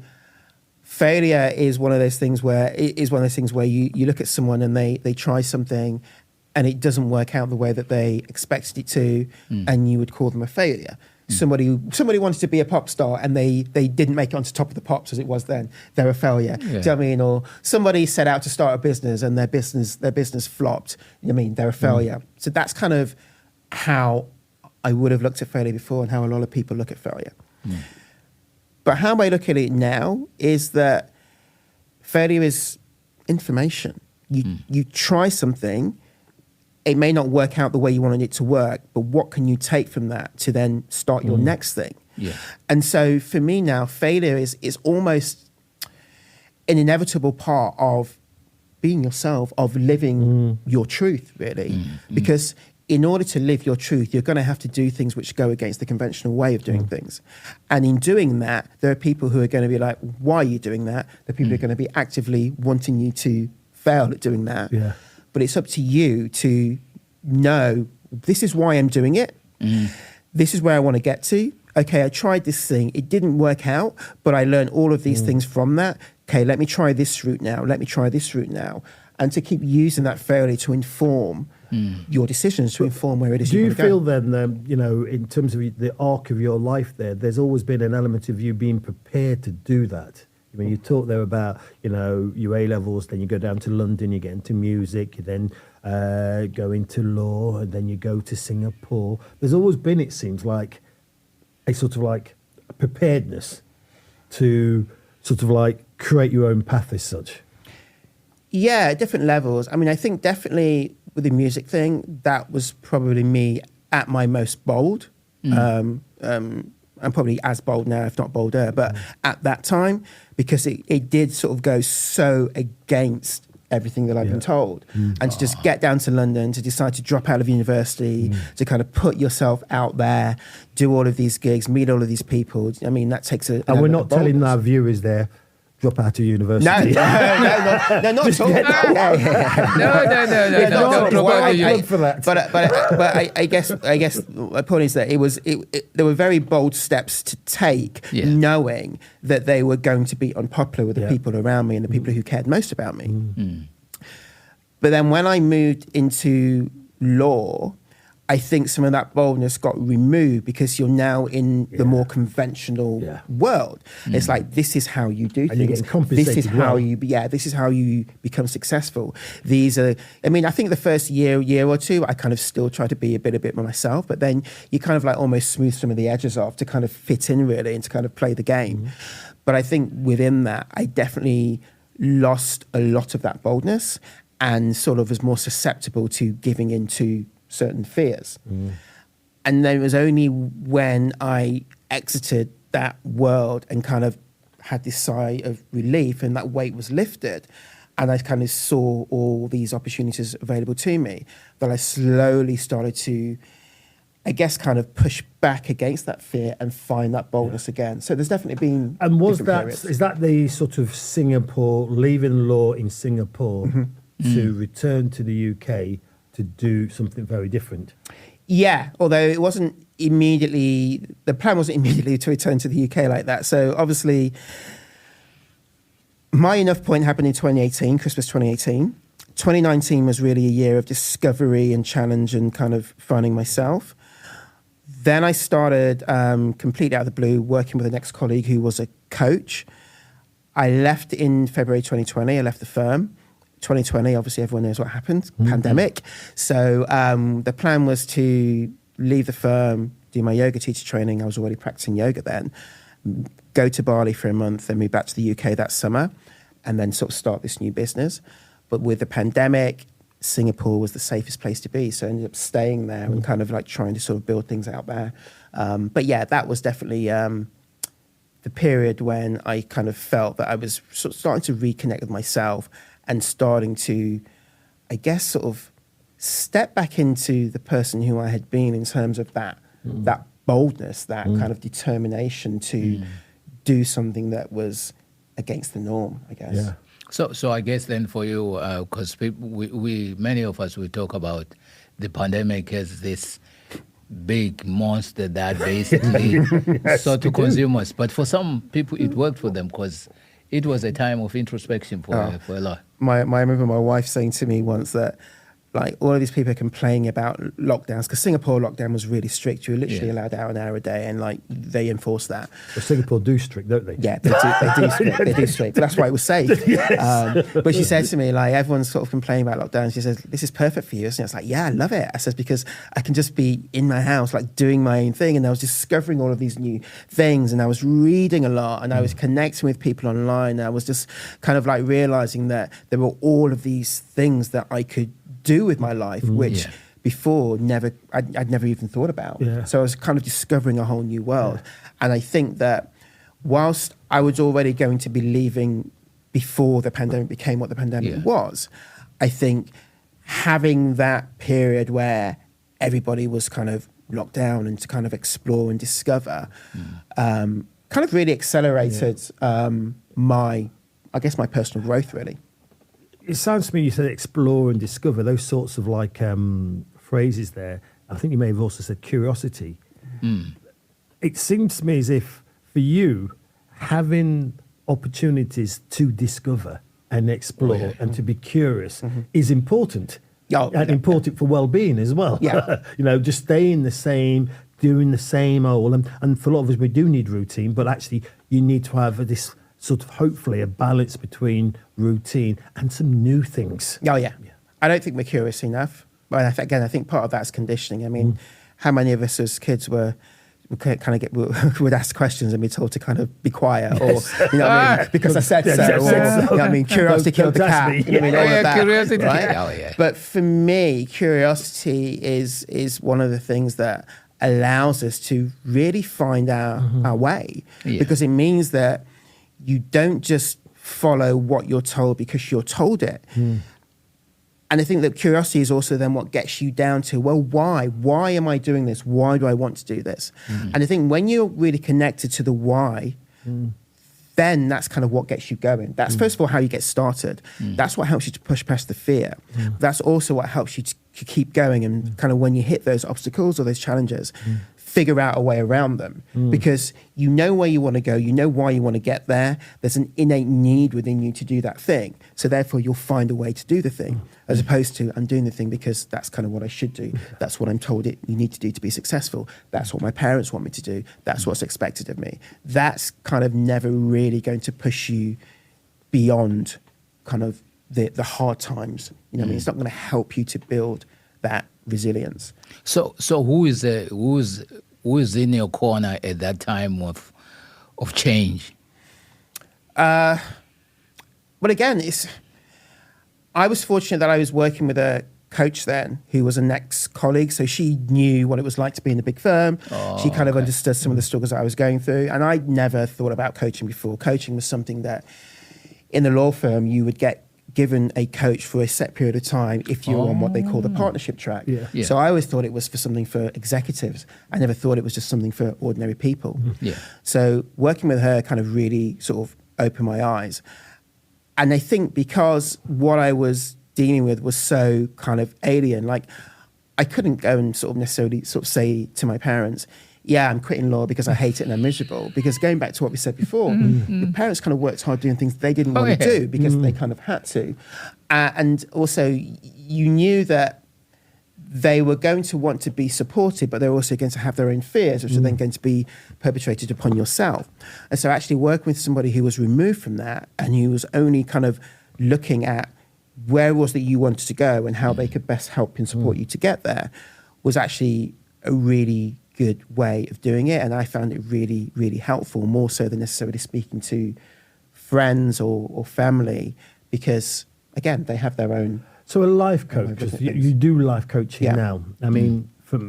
failure is one of those things where you look at someone and they try something and it doesn't work out the way that they expected it to, and you would call them a failure. Somebody wanted to be a pop star and they didn't make it onto top of the pops as it was then. They're a failure. Yeah. Do you know what I mean? Or somebody set out to start a business and their business flopped. You know what I mean? They're a failure. So that's kind of how I would have looked at failure before and how a lot of people look at failure. But how I look at it now is that failure is information. You try something, it may not work out the way you wanted it to work, but what can you take from that to then start your next thing? Yeah. And so for me now, failure is almost an inevitable part of being yourself, of living your truth, really. Because in order to live your truth, you're going to have to do things which go against the conventional way of doing things. And in doing that, there are people who are going to be like, why are you doing that? There are people who are going to be actively wanting you to fail at doing that. Yeah. But it's up to you to know, this is why I'm doing it. This is where I want to get to. Okay, I tried this thing. It didn't work out, but I learned all of these things from that. Okay, let me try this route now. Let me try this route now. And to keep using that failure to inform your decisions, to inform where it is Do you you want to go. feel then, in terms of the arc of your life there's always been an element of you being prepared to do that? I mean, you talked there about, your A-levels, then you go down to London, you get into music, you then go into law, and then you go to Singapore. There's always been, it seems like, a sort of like preparedness to sort of like create your own path as such. Yeah, different levels. I mean, I think definitely with the music thing, that was probably me at my most bold. I'm probably as bold now, if not bolder, but at that time, because it did sort of go so against everything that I've been told. And to just get down to London, to decide to drop out of university, to kind of put yourself out there, do all of these gigs, meet all of these people. I mean, that takes a... And we're not telling our viewers there, drop out of university. No, not at all. No, don't drop out of Look for that. But I guess my point is that there were very bold steps to take, knowing that they were going to be unpopular with the people around me and the people who cared most about me. But then when I moved into law, I think some of that boldness got removed because you're now in the more conventional world. It's like, this is how you do And you're things. getting compensated This is how well. this is how you become successful. I think the first year or two, I kind of still try to be a bit myself, but then you kind of like almost smooth some of the edges off to kind of fit in really and to kind of play the game. But I think within that, I definitely lost a lot of that boldness and sort of was more susceptible to giving into certain fears. And then it was only when I exited that world and kind of had this sigh of relief and that weight was lifted and I kind of saw all these opportunities available to me that I slowly started to, I guess, kind of push back against that fear and find that boldness again. So there's definitely been And periods. is that the sort of Singapore, leaving law in Singapore to return to the UK to do something very different? Yeah, although it wasn't immediately, the plan wasn't immediately to return to the UK like that. So obviously, my enough point happened in 2018, Christmas 2018. 2019 was really a year of discovery and challenge and kind of finding myself. Then I started completely out of the blue working with an ex-colleague who was a coach. I left in February 2020, I left the firm. 2020, obviously everyone knows what happened, pandemic. So the plan was to leave the firm, do my yoga teacher training. I was already practicing yoga then. Go to Bali for a month, then move back to the UK that summer, and then sort of start this new business. But with the pandemic, Singapore was the safest place to be. So I ended up staying there and kind of like trying to sort of build things out there. But yeah, that was definitely the period when I kind of felt that I was sort of starting to reconnect with myself and starting to, I guess, sort of step back into the person who I had been in terms of that boldness, that kind of determination to do something that was against the norm, I guess. Yeah. So I guess then for you, because many of us, we talk about the pandemic as this big monster that basically sought to consume us. But for some people, it worked for them because it was a time of introspection for a lot. I remember my wife saying to me once that, like, all of these people are complaining about lockdowns, because Singapore lockdown was really strict. You were literally allowed out an hour a day, and like they enforced that. Well, Singapore do strict, don't they? Yeah, they do strict. They do strict. But that's why it was safe. Yes. But she said to me, like, everyone's sort of complaining about lockdown. She says, "This is perfect for you." And I was like, "Yeah, I love it." I says, because I can just be in my house, like doing my own thing. And I was discovering all of these new things, and I was reading a lot, and I was connecting with people online. And I was just kind of like realizing that there were all of these things that I could do with my life, which before I'd never even thought about. Yeah. So I was kind of discovering a whole new world. And I think that whilst I was already going to be leaving before the pandemic became what the pandemic was, I think having that period where everybody was kind of locked down and to kind of explore and discover kind of really accelerated my personal growth, really. It sounds to me, you said explore and discover, those sorts of like phrases there. I think you may have also said curiosity. It seems to me as if for you, having opportunities to discover and explore and to be curious is important. And important for well-being as well. Yeah. Just staying the same, doing the same old. And for a lot of us, we do need routine, but actually you need to have this sort of, hopefully, a balance between routine and some new things. Oh, yeah. I don't think we're curious enough. But I think part of that's conditioning. I mean, how many of us as kids would ask questions and be told to kind of be quiet, or what I mean, because I said so, or curiosity killed the cat. All of that, curiosity. Right? Oh, yeah. But for me, curiosity is one of the things that allows us to really find our way, because it means that you don't just follow what you're told because you're told it. And I think that curiosity is also then what gets you down to, well, why? Why am I doing this? Why do I want to do this? And I think when you're really connected to the why, then that's kind of what gets you going. That's first of all how you get started. That's what helps you to push past the fear. That's also what helps you to keep going, and kind of when you hit those obstacles or those challenges, figure out a way around them, because you know where you want to go, you know why you want to get there. There's an innate need within you to do that thing. So therefore you'll find a way to do the thing, as opposed to I'm doing the thing because that's kind of what I should do. That's what I'm told you need to do to be successful. That's what my parents want me to do. That's what's expected of me. That's kind of never really going to push you beyond kind of the hard times. I mean, it's not going to help you to build that resilience. So who is in your corner at that time of change? Well, again, I was fortunate that I was working with a coach then who was an ex-colleague, so she knew what it was like to be in a big firm. She kind of understood some of the struggles I was going through, and I'd never thought about coaching before. Coaching was something that in the law firm you would get given a coach for a set period of time if you were on what they call the partnership track. Yeah. So I always thought it was for something for executives. I never thought it was just something for ordinary people. So working with her kind of really sort of opened my eyes. And I think because what I was dealing with was so kind of alien, like I couldn't go and sort of necessarily sort of say to my parents, yeah, I'm quitting law because I hate it and I'm miserable. Because going back to what we said before, the parents kind of worked hard doing things they didn't want to do because they kind of had to. And also, you knew that they were going to want to be supported, but they were also going to have their own fears, which are then going to be perpetrated upon yourself. And so actually working with somebody who was removed from that and who was only kind of looking at where was that you wanted to go and how they could best help and support you to get there was actually a really good way of doing it. And I found it really, really helpful, more so than necessarily speaking to friends or family, because, again, they have their own... So a life coach, you do life coaching now. I mean, for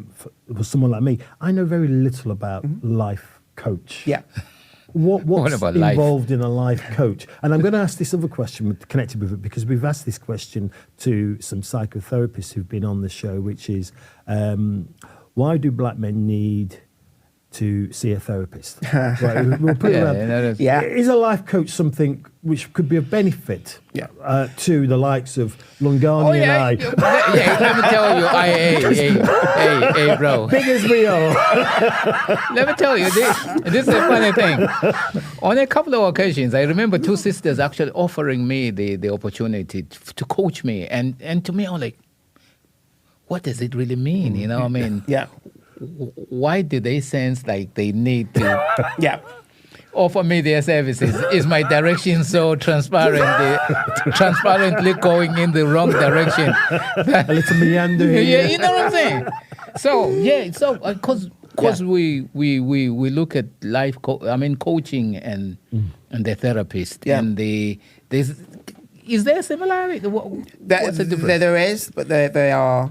someone like me, I know very little about life coach. Yeah. What's involved in a life coach? And I'm going to ask this other question connected with it, because we've asked this question to some psychotherapists who've been on the show, which is, why do black men need to see a therapist. Right, we'll put it around. Yeah. Is a life coach something which could be of benefit to the likes of Lungani and I? Let me tell you, hey, bro. Big as we are. Let me tell you, this is a funny thing. On a couple of occasions, I remember two sisters actually offering me the opportunity to coach me. And to me, I'm like, what does it really mean? You know, I mean, why do they sense like they need to offer me their services? Is my direction so transparently going in the wrong direction? A little meander here. Yeah, you know what I'm saying? So because we look at life, coaching and the therapist and is there a similarity? What's the difference? There is, but they are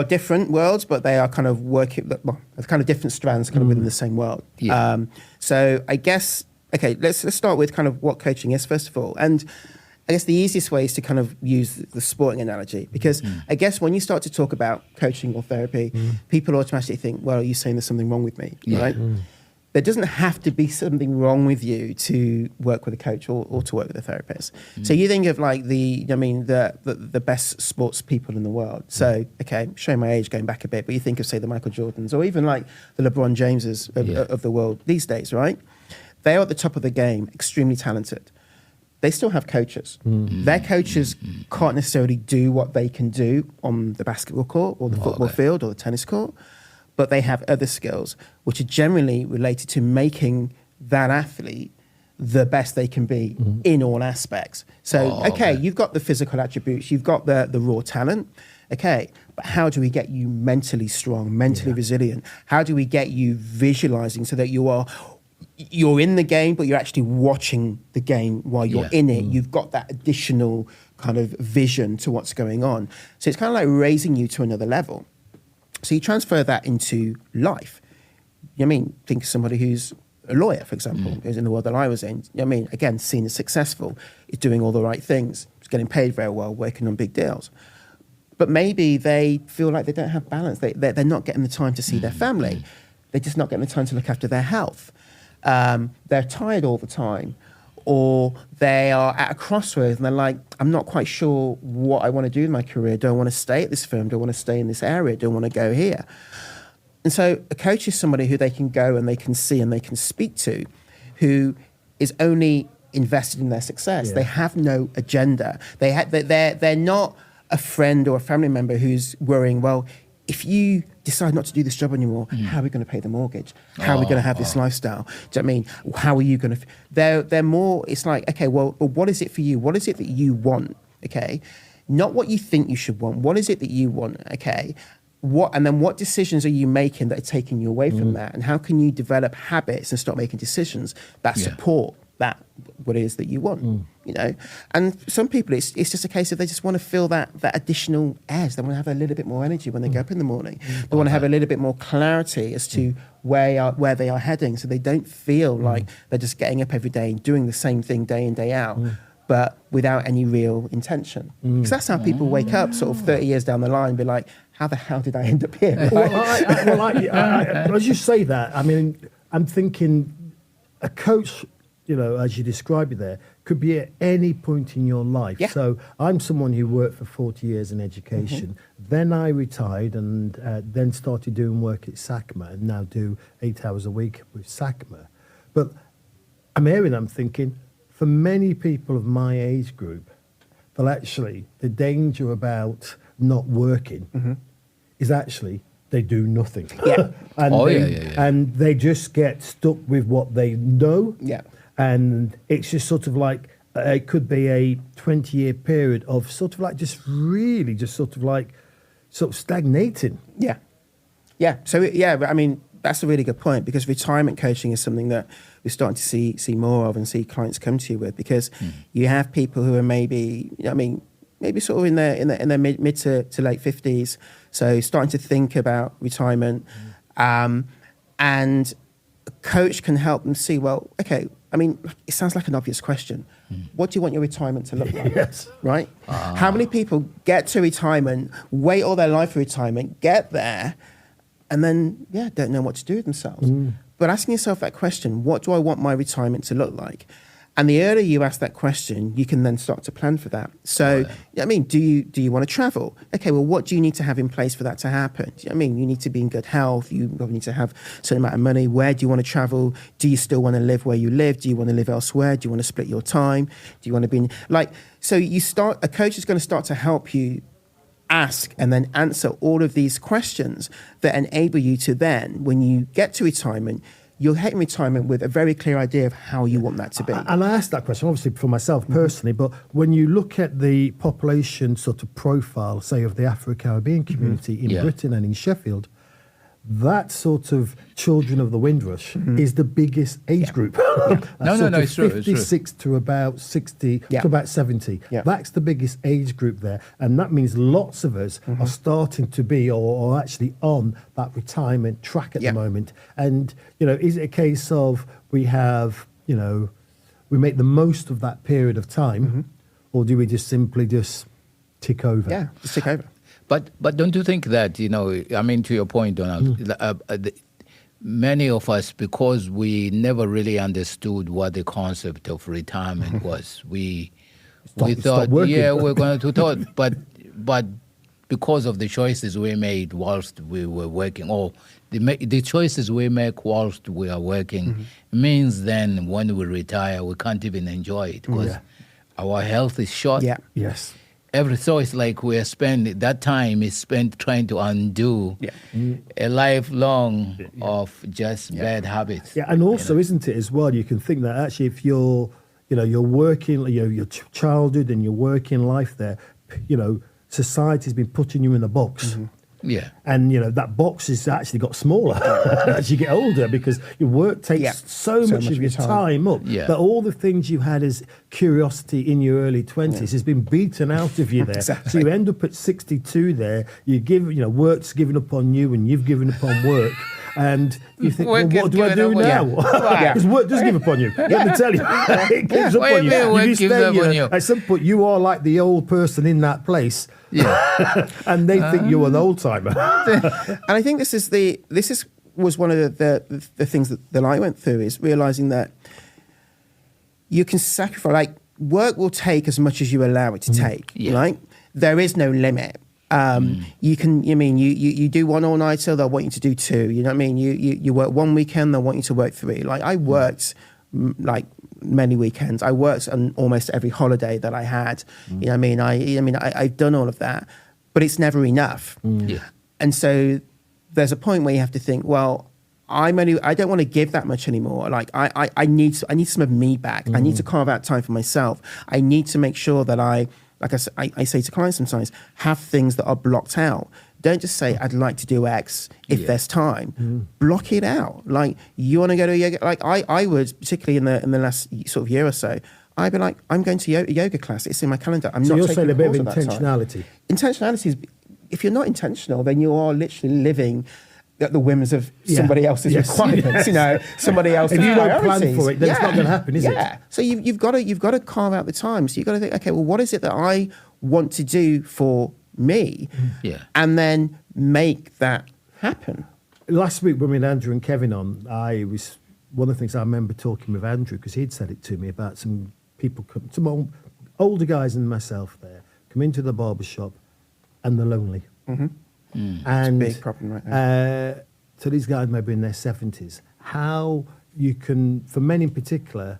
different worlds, but they are kind of working. Well, they're kind of different strands, kind of within the same world. Yeah. So I guess let's start with kind of what coaching is first of all, and I guess the easiest way is to kind of use the sporting analogy, because I guess when you start to talk about coaching or therapy, people automatically think, well, are you saying there's something wrong with me, right? There doesn't have to be something wrong with you to work with a coach or to work with a therapist. So you think of like the best sports people in the world. So, showing my age going back a bit, but you think of, say, the Michael Jordans or even like the LeBron Jameses of the world these days, right? They are at the top of the game, extremely talented. They still have coaches. Their coaches can't necessarily do what they can do on the basketball court or the football field or the tennis court, but they have other skills which are generally related to making that athlete the best they can be in all aspects. So, you've got the physical attributes, you've got the raw talent, but how do we get you mentally strong, mentally resilient? How do we get you visualizing so that you're in the game, but you're actually watching the game while you're in it? You've got that additional kind of vision to what's going on. So it's kind of like raising you to another level. So you transfer that into life. Think of somebody who's a lawyer, for example, who's in the world that I was in. Again, seen as successful, is doing all the right things, is getting paid very well, working on big deals. But maybe they feel like they don't have balance. They're not getting the time to see their family. They're just not getting the time to look after their health. They're tired all the time. Or they are at a crossroads and they're like, I'm not quite sure what I want to do in my career. Do I want to stay at this firm? Do I want to stay in this area? Do I want to go here? And so a coach is somebody who they can go and they can see and they can speak to, who is only invested in their success. They have no agenda. They're not a friend or a family member who's worrying, well, if you decide not to do this job anymore, how are we going to pay the mortgage? How are we going to have this lifestyle? Do you know what I mean? How are you going to... They're more... It's like, well, what is it for you? What is it that you want? Not what you think you should want. What is it that you want? And then what decisions are you making that are taking you away from that? And how can you develop habits and start making decisions that support that, what it is that you want, And some people, it's just a case of they just want to feel that additional edge. They want to have a little bit more energy when they get up in the morning. They want to have a little bit more clarity as to where they are heading, so they don't feel like they're just getting up every day and doing the same thing day in, day out, but without any real intention. Because that's how people wake up sort of 30 years down the line and be like, how the hell did I end up here? As you say that, I'm thinking a coach, as you describe it there, could be at any point in your life. So I'm someone who worked for 40 years in education. Then I retired and then started doing work at SACMA and now do 8 hours a week with SACMA. But I'm thinking, for many people of my age group, that actually the danger about not working is actually they do nothing. And they just get stuck with what they know. And it's just sort of like, it could be a 20-year period of sort of like sort of stagnating. So, that's a really good point, because retirement coaching is something that we're starting to see more of and see clients come to you with, because you have people who are maybe sort of in their mid to late 50s, so starting to think about retirement, and a coach can help them see, well, it sounds like an obvious question. What do you want your retirement to look like? Right? How many people get to retirement, wait all their life for retirement, get there, and then, don't know what to do with themselves? But asking yourself that question, what do I want my retirement to look like? And the earlier you ask that question, you can then start to plan for that. So, I mean, do you want to travel? Okay, well, what do you need to have in place for that to happen? I mean, you need to be in good health. You probably need to have a certain amount of money. Where do you want to travel? Do you still want to live where you live? Do you want to live elsewhere? Do you want to split your time? Do you want to be so a coach is going to start to help you ask and then answer all of these questions that enable you to then, when you get to retirement, you'll hit retirement with a very clear idea of how you want that to be. And I asked that question, obviously, for myself personally, but when you look at the population sort of profile, say, of the Afro-Caribbean community in Britain and in Sheffield, that sort of children of the Windrush is the biggest age group. No, it's true. 56 to about 60 to about 70. Yeah. That's the biggest age group there. And that means lots of us are starting to be or actually on that retirement track at the moment. And, is it a case of we have, we make the most of that period of time, or do we just simply tick over? Yeah, just tick over. But don't you think that, I mean, to your point, Donald, many of us, because we never really understood what the concept of retirement was, we thought, we're going to talk, but because of the choices we made whilst we were working, or the choices we make whilst we are working, means then when we retire, we can't even enjoy it because our health is short. Yeah. Yes. So it's like that time is spent trying to undo a lifelong of just bad habits. Yeah, and also, isn't it as well? You can think that actually, if you're working, your childhood and your working life there, society's been putting you in a box. Yeah. And, that box has actually got smaller as you get older because your work takes so much of your time up that all the things you had as curiosity in your early 20s has been beaten out of you there. Exactly. So you end up at 62 there, work's given up on you and you've given up on work. And you think, well, what do I do now? Because work does give up on you. Let me tell you. It gives up on you. At some point, you are like the old person in that place. Yeah. And they think you're an old timer. And I think this was one of the things that I went through, is realizing that you can sacrifice, like, work will take as much as you allow it to take, right? There is no limit. You do one all-nighter, they'll want you to do two. You know what I mean? You work one weekend, they'll want you to work three. Like, I worked many weekends. I worked on almost every holiday that I had. You know what I mean? I've done all of that, but it's never enough. And so there's a point where you have to think, well, I don't want to give that much anymore. Like, I need some of me back. I need to carve out time for myself. I need to make sure that I say to clients sometimes, have things that are blocked out. Don't just say, I'd like to do X if there's time. Block it out. Like, you want to go to yoga? Like, I would, particularly in the last sort of year or so, I'd be like, I'm going to yoga class. It's in my calendar. So you're saying a bit of intentionality. Intentionality is, if you're not intentional, then you are literally living at the whims of somebody else's requirements. Somebody else's If you don't priorities. plan for it, then it's not going to happen, is it? Yeah. So you've got to carve out the time. So you've got to think, okay, well, what is it that I want to do for me? And then make that happen. Last week when we had Andrew and Kevin on, one of the things I remember talking with Andrew, because he'd said it to me about some people, some older guys than myself there, come into the barber shop and they're lonely. And it's a big problem right now. So these guys may be in their 70s. How you can, for men in particular,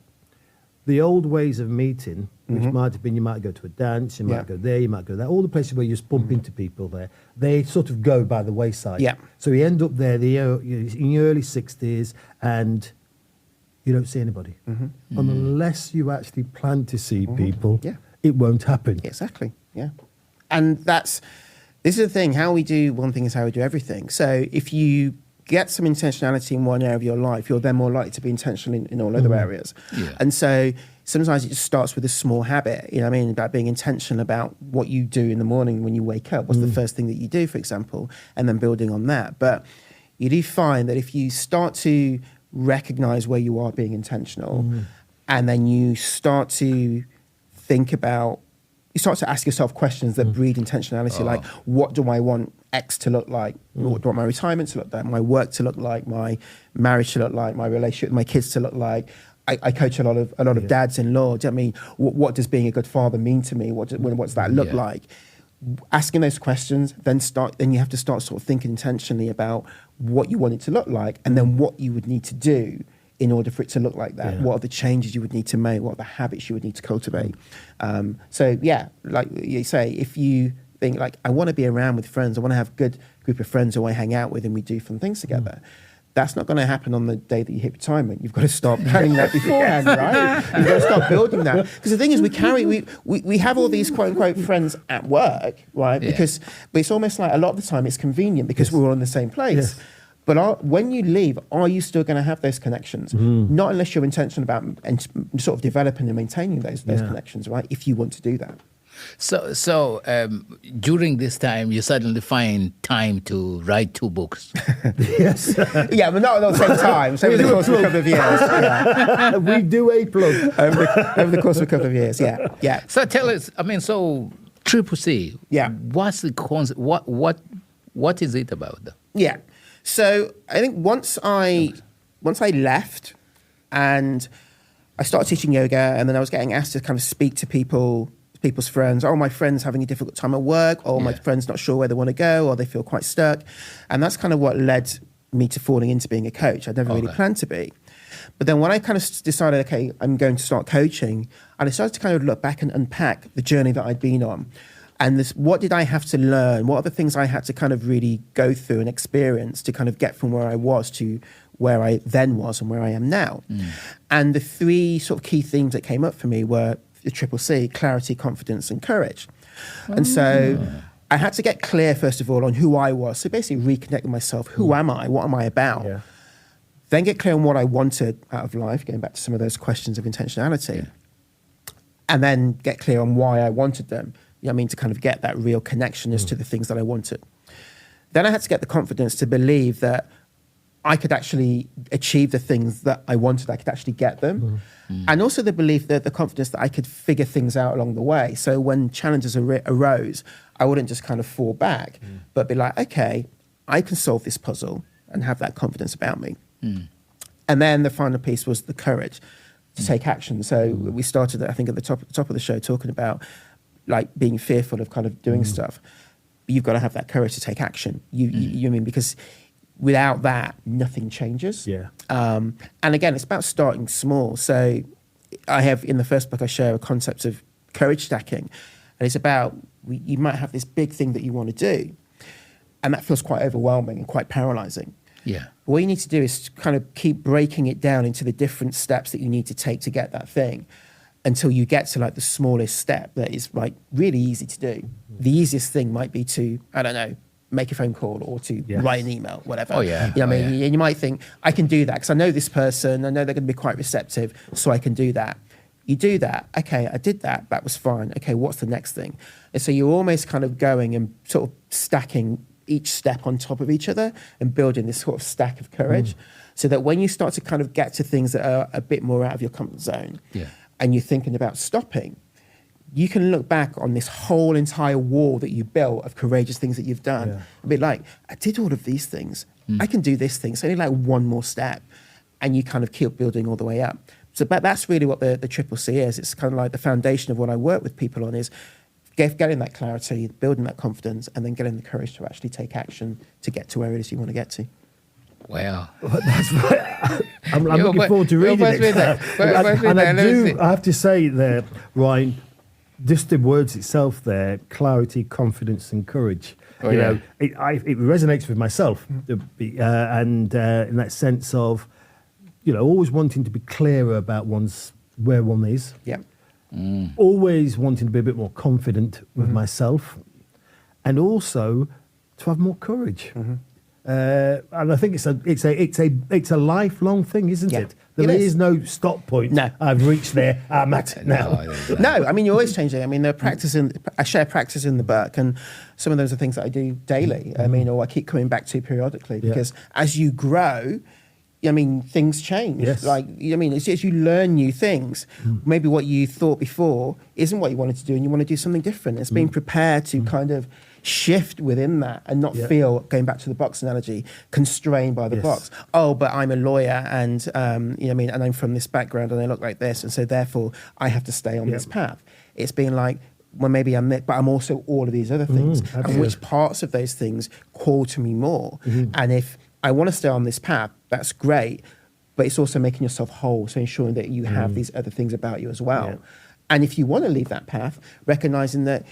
the old ways of meeting, which might have been, you might go to a dance, you might go there, you might go there, all the places where you just bump into people there, they sort of go by the wayside. So you end up there in your early 60s and you don't see anybody. Unless you actually plan to see people, it won't happen. Exactly, And this is the thing, how we do one thing is how we do everything. So if you get some intentionality in one area of your life, you're then more likely to be intentional in all other areas. And so sometimes it just starts with a small habit, about being intentional about what you do in the morning when you wake up. What's the first thing that you do, for example, and then building on that. But you do find that if you start to recognize where you are being intentional, and then you start to think about, you start to ask yourself questions that breed intentionality, like, what do I want X to look like? What do I want my retirement to look like? My work to look like? My marriage to look like? My relationship with my kids to look like? I coach a lot of dads-in-law. Do you know what I mean? What does being a good father mean to me? What's that look like? Asking those questions, then you have to start sort of thinking intentionally about what you want it to look like, and then what you would need to do in order for it to look like that. Yeah. What are the changes you would need to make? What are the habits you would need to cultivate? So yeah, like you say, if you think like, I want to be around with friends, I want to have a good group of friends who I hang out with and we do fun things together. That's not going to happen on the day that you hit retirement. You've got to start planning that beforehand, right? You've got to start building that. Because the thing is, we have all these quote unquote friends at work, right? Yeah. But it's almost like a lot of the time it's convenient because we're all in the same place. Yes. But when you leave, are you still going to have those connections? Not unless you're intentional about and sort of developing and maintaining those connections, right? If you want to do that. So during this time, you suddenly find time to write 2 books. Yes. Yeah, but not at the same time. So over the course of a couple of years. Yeah. We do a plug. Over the course of a couple of years, yeah. So tell us, so Triple C. Yeah. What's the concept? What is it about? Yeah. So I think once I left and I started teaching yoga, and then I was getting asked to kind of speak to people's friends. Oh, my friend's having a difficult time at work, or my friend's not sure where they want to go, or they feel quite stuck. And that's kind of what led me to falling into being a coach. I'd never really planned to be. But then when I kind of decided, okay, I'm going to start coaching, and I started to kind of look back and unpack the journey that I'd been on. And what did I have to learn? What are the things I had to kind of really go through and experience to kind of get from where I was to where I then was and where I am now? And the 3 sort of key themes that came up for me were the Triple C: clarity, confidence, and courage. And so I had to get clear, first of all, on who I was. So basically reconnect with myself. Who am I? What am I about? Yeah. Then get clear on what I wanted out of life, going back to some of those questions of intentionality. And then get clear on why I wanted them. You know what I mean? To kind of get that real connection as to the things that I wanted. Then I had to get the confidence to believe that I could actually achieve the things that I wanted. I could actually get them. And also the belief that the confidence that I could figure things out along the way. So when challenges arose, I wouldn't just kind of fall back, but be like, okay, I can solve this puzzle, and have that confidence about me. And then the final piece was the courage to take action. So we started, I think, at the top of the show talking about like being fearful of kind of doing stuff. But you've got to have that courage to take action. You mean, because without that, nothing changes. Yeah. And again, it's about starting small. So I have, in the first book, I share a concept of courage stacking. And it's about, you might have this big thing that you want to do, and that feels quite overwhelming and quite paralyzing. Yeah. What you need to do is kind of keep breaking it down into the different steps that you need to take to get that thing, until you get to like the smallest step that is like really easy to do. The easiest thing might be to, I don't know, make a phone call or to write an email, whatever. Oh, yeah. You know what I mean? And you might think, I can do that because I know this person, I know they're going to be quite receptive, so I can do that. You do that. Okay, I did that. That was fine. Okay, what's the next thing? And so you're almost kind of going and sort of stacking each step on top of each other and building this sort of stack of courage, so that when you start to kind of get to things that are a bit more out of your comfort zone, and you're thinking about stopping, you can look back on this whole entire wall that you built of courageous things that you've done and be like, I did all of these things. I can do this thing. So only like one more step. And you kind of keep building all the way up. So but that's really what the Triple C is. It's kind of like the foundation of what I work with people on is getting that clarity, building that confidence, and then getting the courage to actually take action to get to where it is you want to get to. Wow. That's right. I'm looking forward to reading it. I have to say there, Ryan, just the words itself there, clarity, confidence, and courage. Oh, you know, it resonates with myself, and in that sense of, you know, always wanting to be clearer about where one is. Yeah. Always wanting to be a bit more confident with myself, and also to have more courage. And I think it's a lifelong thing, isn't it? There is no stop point. No. I've reached there. I'm at it now. No, I mean, you're always changing. I mean, I share practice in the book, and some of those are things that I do daily. I mean, or I keep coming back to periodically, because as you grow, I mean, things change. Yes. Like, I mean, as you learn new things, maybe what you thought before isn't what you wanted to do, and you want to do something different. It's being prepared to kind of shift within that and not feel, going back to the box analogy, constrained by the box. Oh, but I'm a lawyer and, and I'm from this background and I look like this. And so therefore I have to stay on this path. It's being like, well, maybe I'm it, but I'm also all of these other things. And which parts of those things call to me more? And if I want to stay on this path, that's great. But it's also making yourself whole, so ensuring that you have these other things about you as well. Yeah. And if you want to leave that path, recognizing that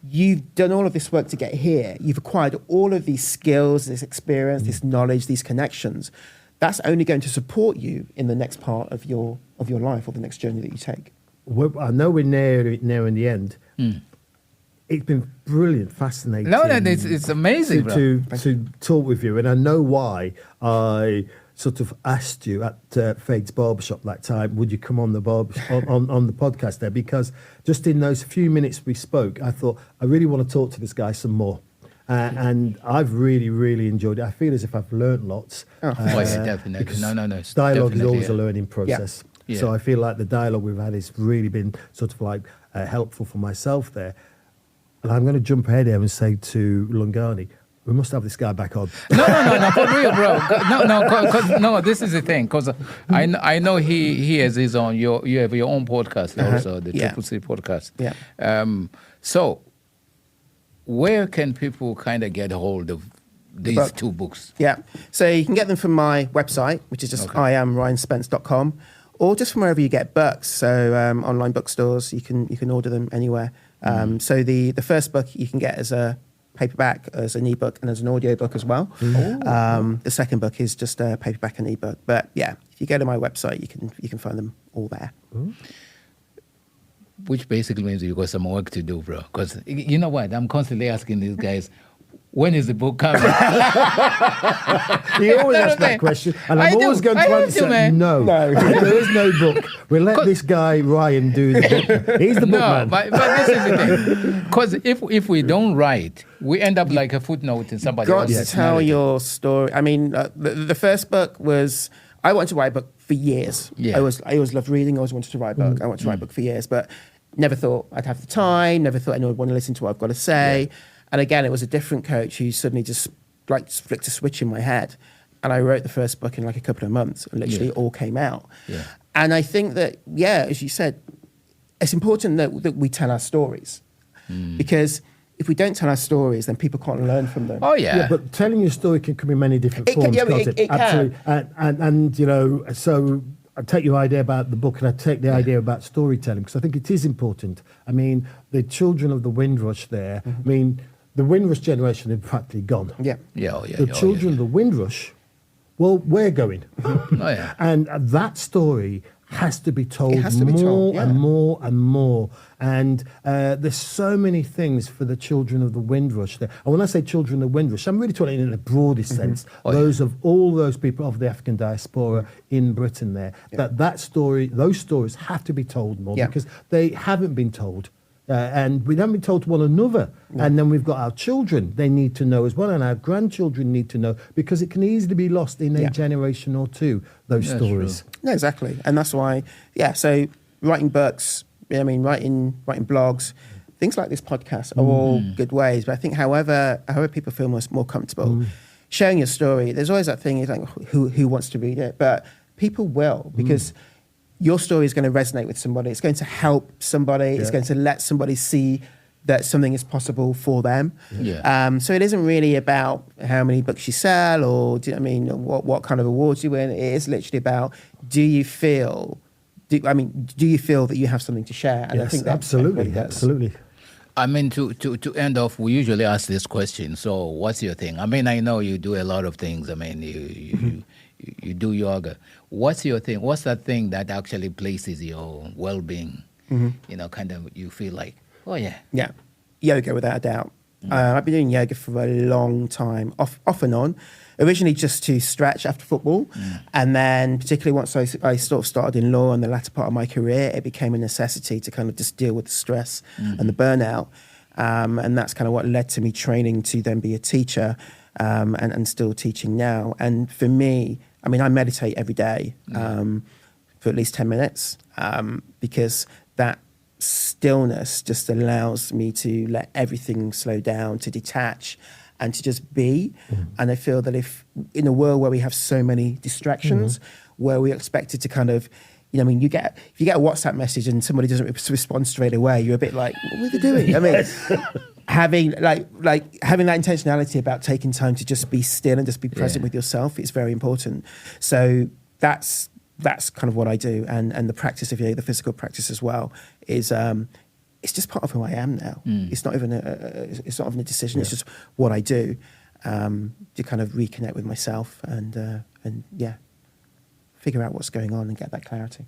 you've done all of this work to get here, you've acquired all of these skills, this experience, this knowledge, these connections, that's only going to support you in the next part of your life or the next journey that you take. Well, I know we're now in the end. It's been brilliant, fascinating. No, it's amazing, to talk with you, and I know why I sort of asked you at Fade's Barbershop that time, would you come on the on the podcast there? Because just in those few minutes we spoke, I thought, I really want to talk to this guy some more. And I've really, really enjoyed it. I feel as if I've learned lots. Definitely. No. Dialogue is always a a learning process. Yeah. So I feel like the dialogue we've had has really been sort of like helpful for myself there. And I'm going to jump ahead here and say to Lungani, we must have this guy back on. No, for real, bro. No, this is the thing, because I know he has his own. You have your own podcast also, the Triple C podcast. Yeah. So, where can people kind of get hold of these two books? Yeah. So you can get them from my website, which is just iamryanspence.com, or just from wherever you get books. So online bookstores, you can order them anywhere. So the first book you can get as a paperback, as an ebook, and as an audiobook as well. The second book is just a paperback and ebook. But yeah, if you go to my website, you can find them all there. Which basically means you've got some work to do, bro. Because you know what? I'm constantly asking these guys, when is the book coming? You always ask that question, and I'm always going to answer no. There is no book. We'll let this guy Ryan do the book. He's the bookman. But this is the thing. Because if we don't write, we end up like a footnote in somebody else's Got to tell your story. I mean, the first book was, I wanted to write a book for years. Yeah. I always loved reading. I always wanted to write a book. I wanted to write a book for years, but never thought I'd have the time. Never thought anyone would want to listen to what I've got to say. Yeah. And again, it was a different coach who suddenly just like flicked a switch in my head. And I wrote the first book in like a couple of months, and literally it all came out. Yeah. And I think that, as you said, it's important that we tell our stories. Because if we don't tell our stories, then people can't learn from them. Oh, yeah. But telling your story can come in many different forms, can't it? Absolutely. And you know, so I take your idea about the book, and I take the idea about storytelling, because I think it is important. I mean, the children of the Windrush there, I mean, the Windrush generation are practically gone. The children of the Windrush, well, we're going. And that story has to be told more and more and more. And there's so many things for the children of the Windrush there. And when I say children of the Windrush, I'm really talking in the broadest sense. Of all those people of the African diaspora in Britain there. That story, those stories have to be told more because they haven't been told. And we haven't been told to one another. And then we've got our children, they need to know as well, and our grandchildren need to know, because it can easily be lost in a generation or two, those stories. True. No, exactly. And that's why, so writing books, writing blogs, things like this podcast are all good ways. But I think however people feel more comfortable, sharing your story, there's always that thing, is like, who wants to read it? But people will, because your story is going to resonate with somebody. It's going to help somebody. It's going to let somebody see that something is possible for them. So it isn't really about how many books you sell or what kind of awards you win. It is literally about, do you feel that you have something to share? And yes, I think that absolutely. I mean, to end off, we usually ask this question. So, what's your thing? I mean, I know you do a lot of things. I mean, you do yoga. What's your thing? What's that thing that actually places your well-being? Kind of, you feel like, oh yeah. Yeah, yoga without a doubt. I've been doing yoga for a long time, off and on. Originally just to stretch after football. And then particularly once I sort of started in law in the latter part of my career, it became a necessity to kind of just deal with the stress and the burnout. And that's kind of what led to me training to then be a teacher and still teaching now. And for me, I meditate every day for at least 10 minutes because that stillness just allows me to let everything slow down, to detach, and to just be. And I feel that if in a world where we have so many distractions, where we're expected to kind of, you know, I mean, if you get a WhatsApp message and somebody doesn't respond straight away, you're a bit like, what are they doing? I mean, having that intentionality about taking time to just be still and just be present with yourself is very important. So that's kind of what I do, and the practice of yoga, the physical practice as well, is it's just part of who I am now. It's not even a decision. It's just what I do to kind of reconnect with myself and figure out what's going on and get that clarity.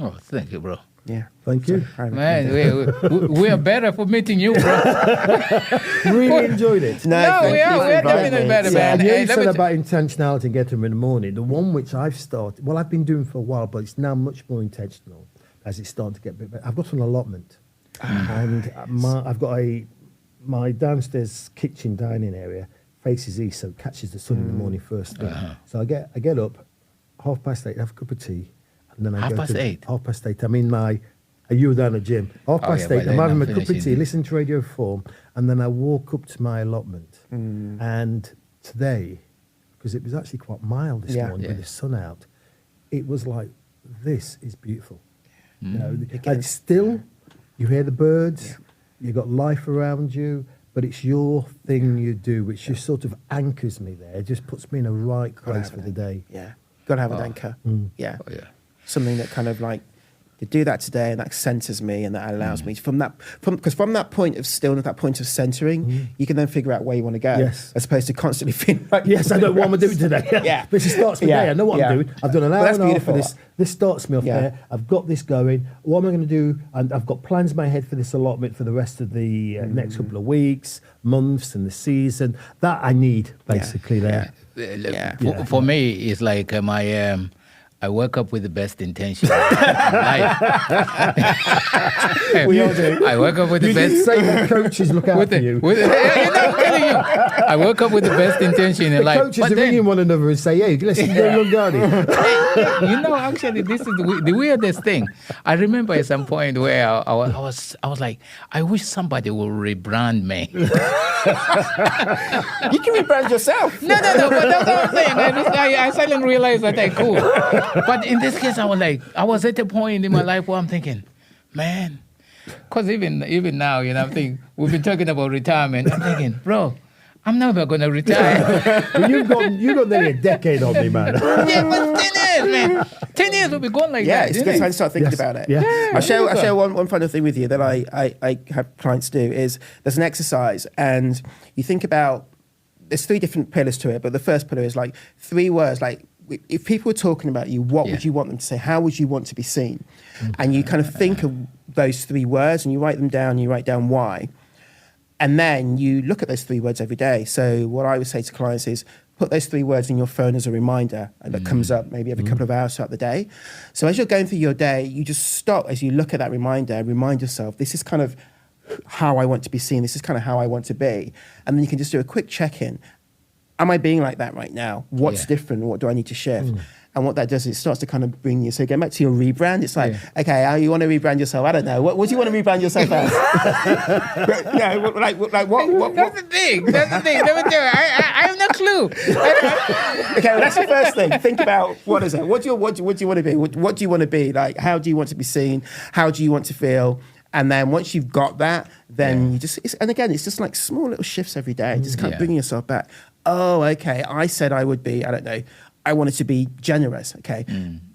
Oh, thank you, bro. Yeah, Thank you. Man, we are better for meeting you, bro. Really enjoyed it. We are definitely better, man. And you Hey, said about intentionality and getting them in the morning. The one which I've started, well, I've been doing for a while, but it's now much more intentional as it's starting to get a bit better. I've got an allotment, and I've got my downstairs kitchen dining area faces east, so it catches the sun in the morning first thing. So I get up 8:30, have a cup of tea, and then I go to 8:30? 8:30. I'm in you were down the gym. 8:30, I'm having a cup of tea, listening to Radio 4, and then I walk up to my allotment. And today, because it was actually quite mild this morning with the sun out, it was like, this is beautiful. You know, it's still, you hear the birds, you've got life around you, but it's your thing you do, which just sort of anchors me there. It just puts me in a right place for the day. Yeah, got to have an anchor. Yeah. Oh, yeah. Something that kind of like, to do that today, and that centers me, and that allows me from that point of stillness, that point of centering, you can then figure out where you want to go. Yes. As opposed to constantly feeling like, Yes, I know what I'm doing today. This starts my day. I know what I'm doing. I've done an hour and a half for this. This starts me off there. I've got this going. What am I going to do? And I've got plans in my head for this allotment for the rest of the next couple of weeks, months, and the season. That I need, basically, there. For me, it's like I woke up with the best intention. Life. We all do. I woke up with the You best. did say that coaches look out for you. I'm telling you, I woke up with the best intention in The life. coaches are ringing one another and say, hey, let's go Lungani. Actually, this is the weirdest thing. I remember at some point where I was like, I wish somebody would rebrand me. you can rebrand yourself. No, but that's what I'm saying. I suddenly realized that I could. But in this case, I was at a point in my life where I'm thinking, man, because even now, you know, I'm thinking, we've been talking about retirement. I'm thinking, bro, I'm never going to retire. You've got nearly a decade on me, man. Yeah, but 10 years, man. 10 years will be gone like that. Yeah, it's a good time to start thinking about it. Yeah. I'll share one final thing with you that I have clients do is there's an exercise, and you think about, there's 3 different pillars to it, but the first pillar is like 3 words, like, if people were talking about you, what would you want them to say? How would you want to be seen? And you kind of think of those 3 words and you write them down, you write down why. And then you look at those 3 words every day. So what I would say to clients is put those 3 words in your phone as a reminder, and that comes up maybe every couple of hours throughout the day. So as you're going through your day, you just stop as you look at that reminder and remind yourself, this is kind of how I want to be seen. This is kind of how I want to be. And then you can just do a quick check-in. Am I being like that right now? What's different? What do I need to shift? And what that does is it starts to kind of bring you. So getting back to your rebrand, it's like, okay, how you want to rebrand yourself? I don't know. What do you want to rebrand yourself as? like what? That's the thing. Let me tell you, I have no clue. Okay, well, that's the first thing. Think about, what is it? What do you want to be? What do you want to be? Like, how do you want to be seen? How do you want to feel? And then once you've got that, then you just, and again, it's just like small little shifts every day, just kind of bringing yourself back. Oh, okay, I said I would be, I don't know, I wanted to be generous, okay?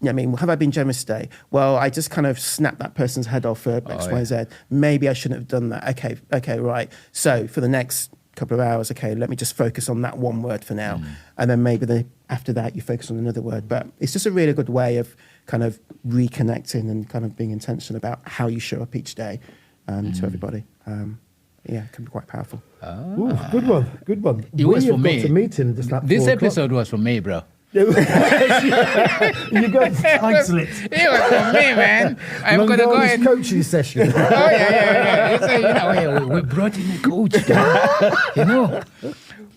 I mean, have I been generous today? Well, I just kind of snapped that person's head off for X, Y, Z. Maybe I shouldn't have done that. Okay, right. So for the next couple of hours, okay, let me just focus on that one word for now. And then maybe after that, you focus on another word. But it's just a really good way of kind of reconnecting and kind of being intentional about how you show up each day to everybody. It can be quite powerful. Ooh, good one. It was for me. A meeting just like This 4 episode was for me, bro. You got title it. It was for me, man. I'm going to go ahead. Coaching session. We brought in a coach.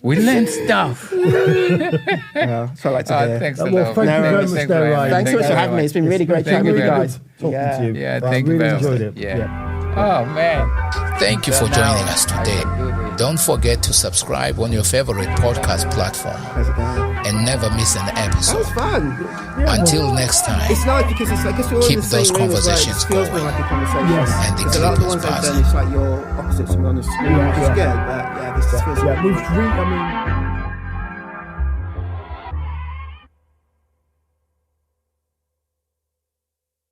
We learned stuff. That's what I like to hear. Thanks a Well, lot. thank you very much, Ryan. Thanks so much for having me. It's been really great chatting with you guys. Talking to you. Yeah, I thank you really very much. enjoyed it. Yeah. Oh, man. Thank you for So joining now us today. I can do this. Don't forget to subscribe on your favorite podcast platform How's it going? and never miss an That episode. was fun. Until next time, It's nice because it's like, I guess we're all Keep in the same those room as well. It conversations feels more going. like a conversation. Yes. and the Because a lot of the clippers ones I've done, buzzing. it's like you're opposites from on the screen, which is good, but yeah, this just feels Yeah, we've I mean.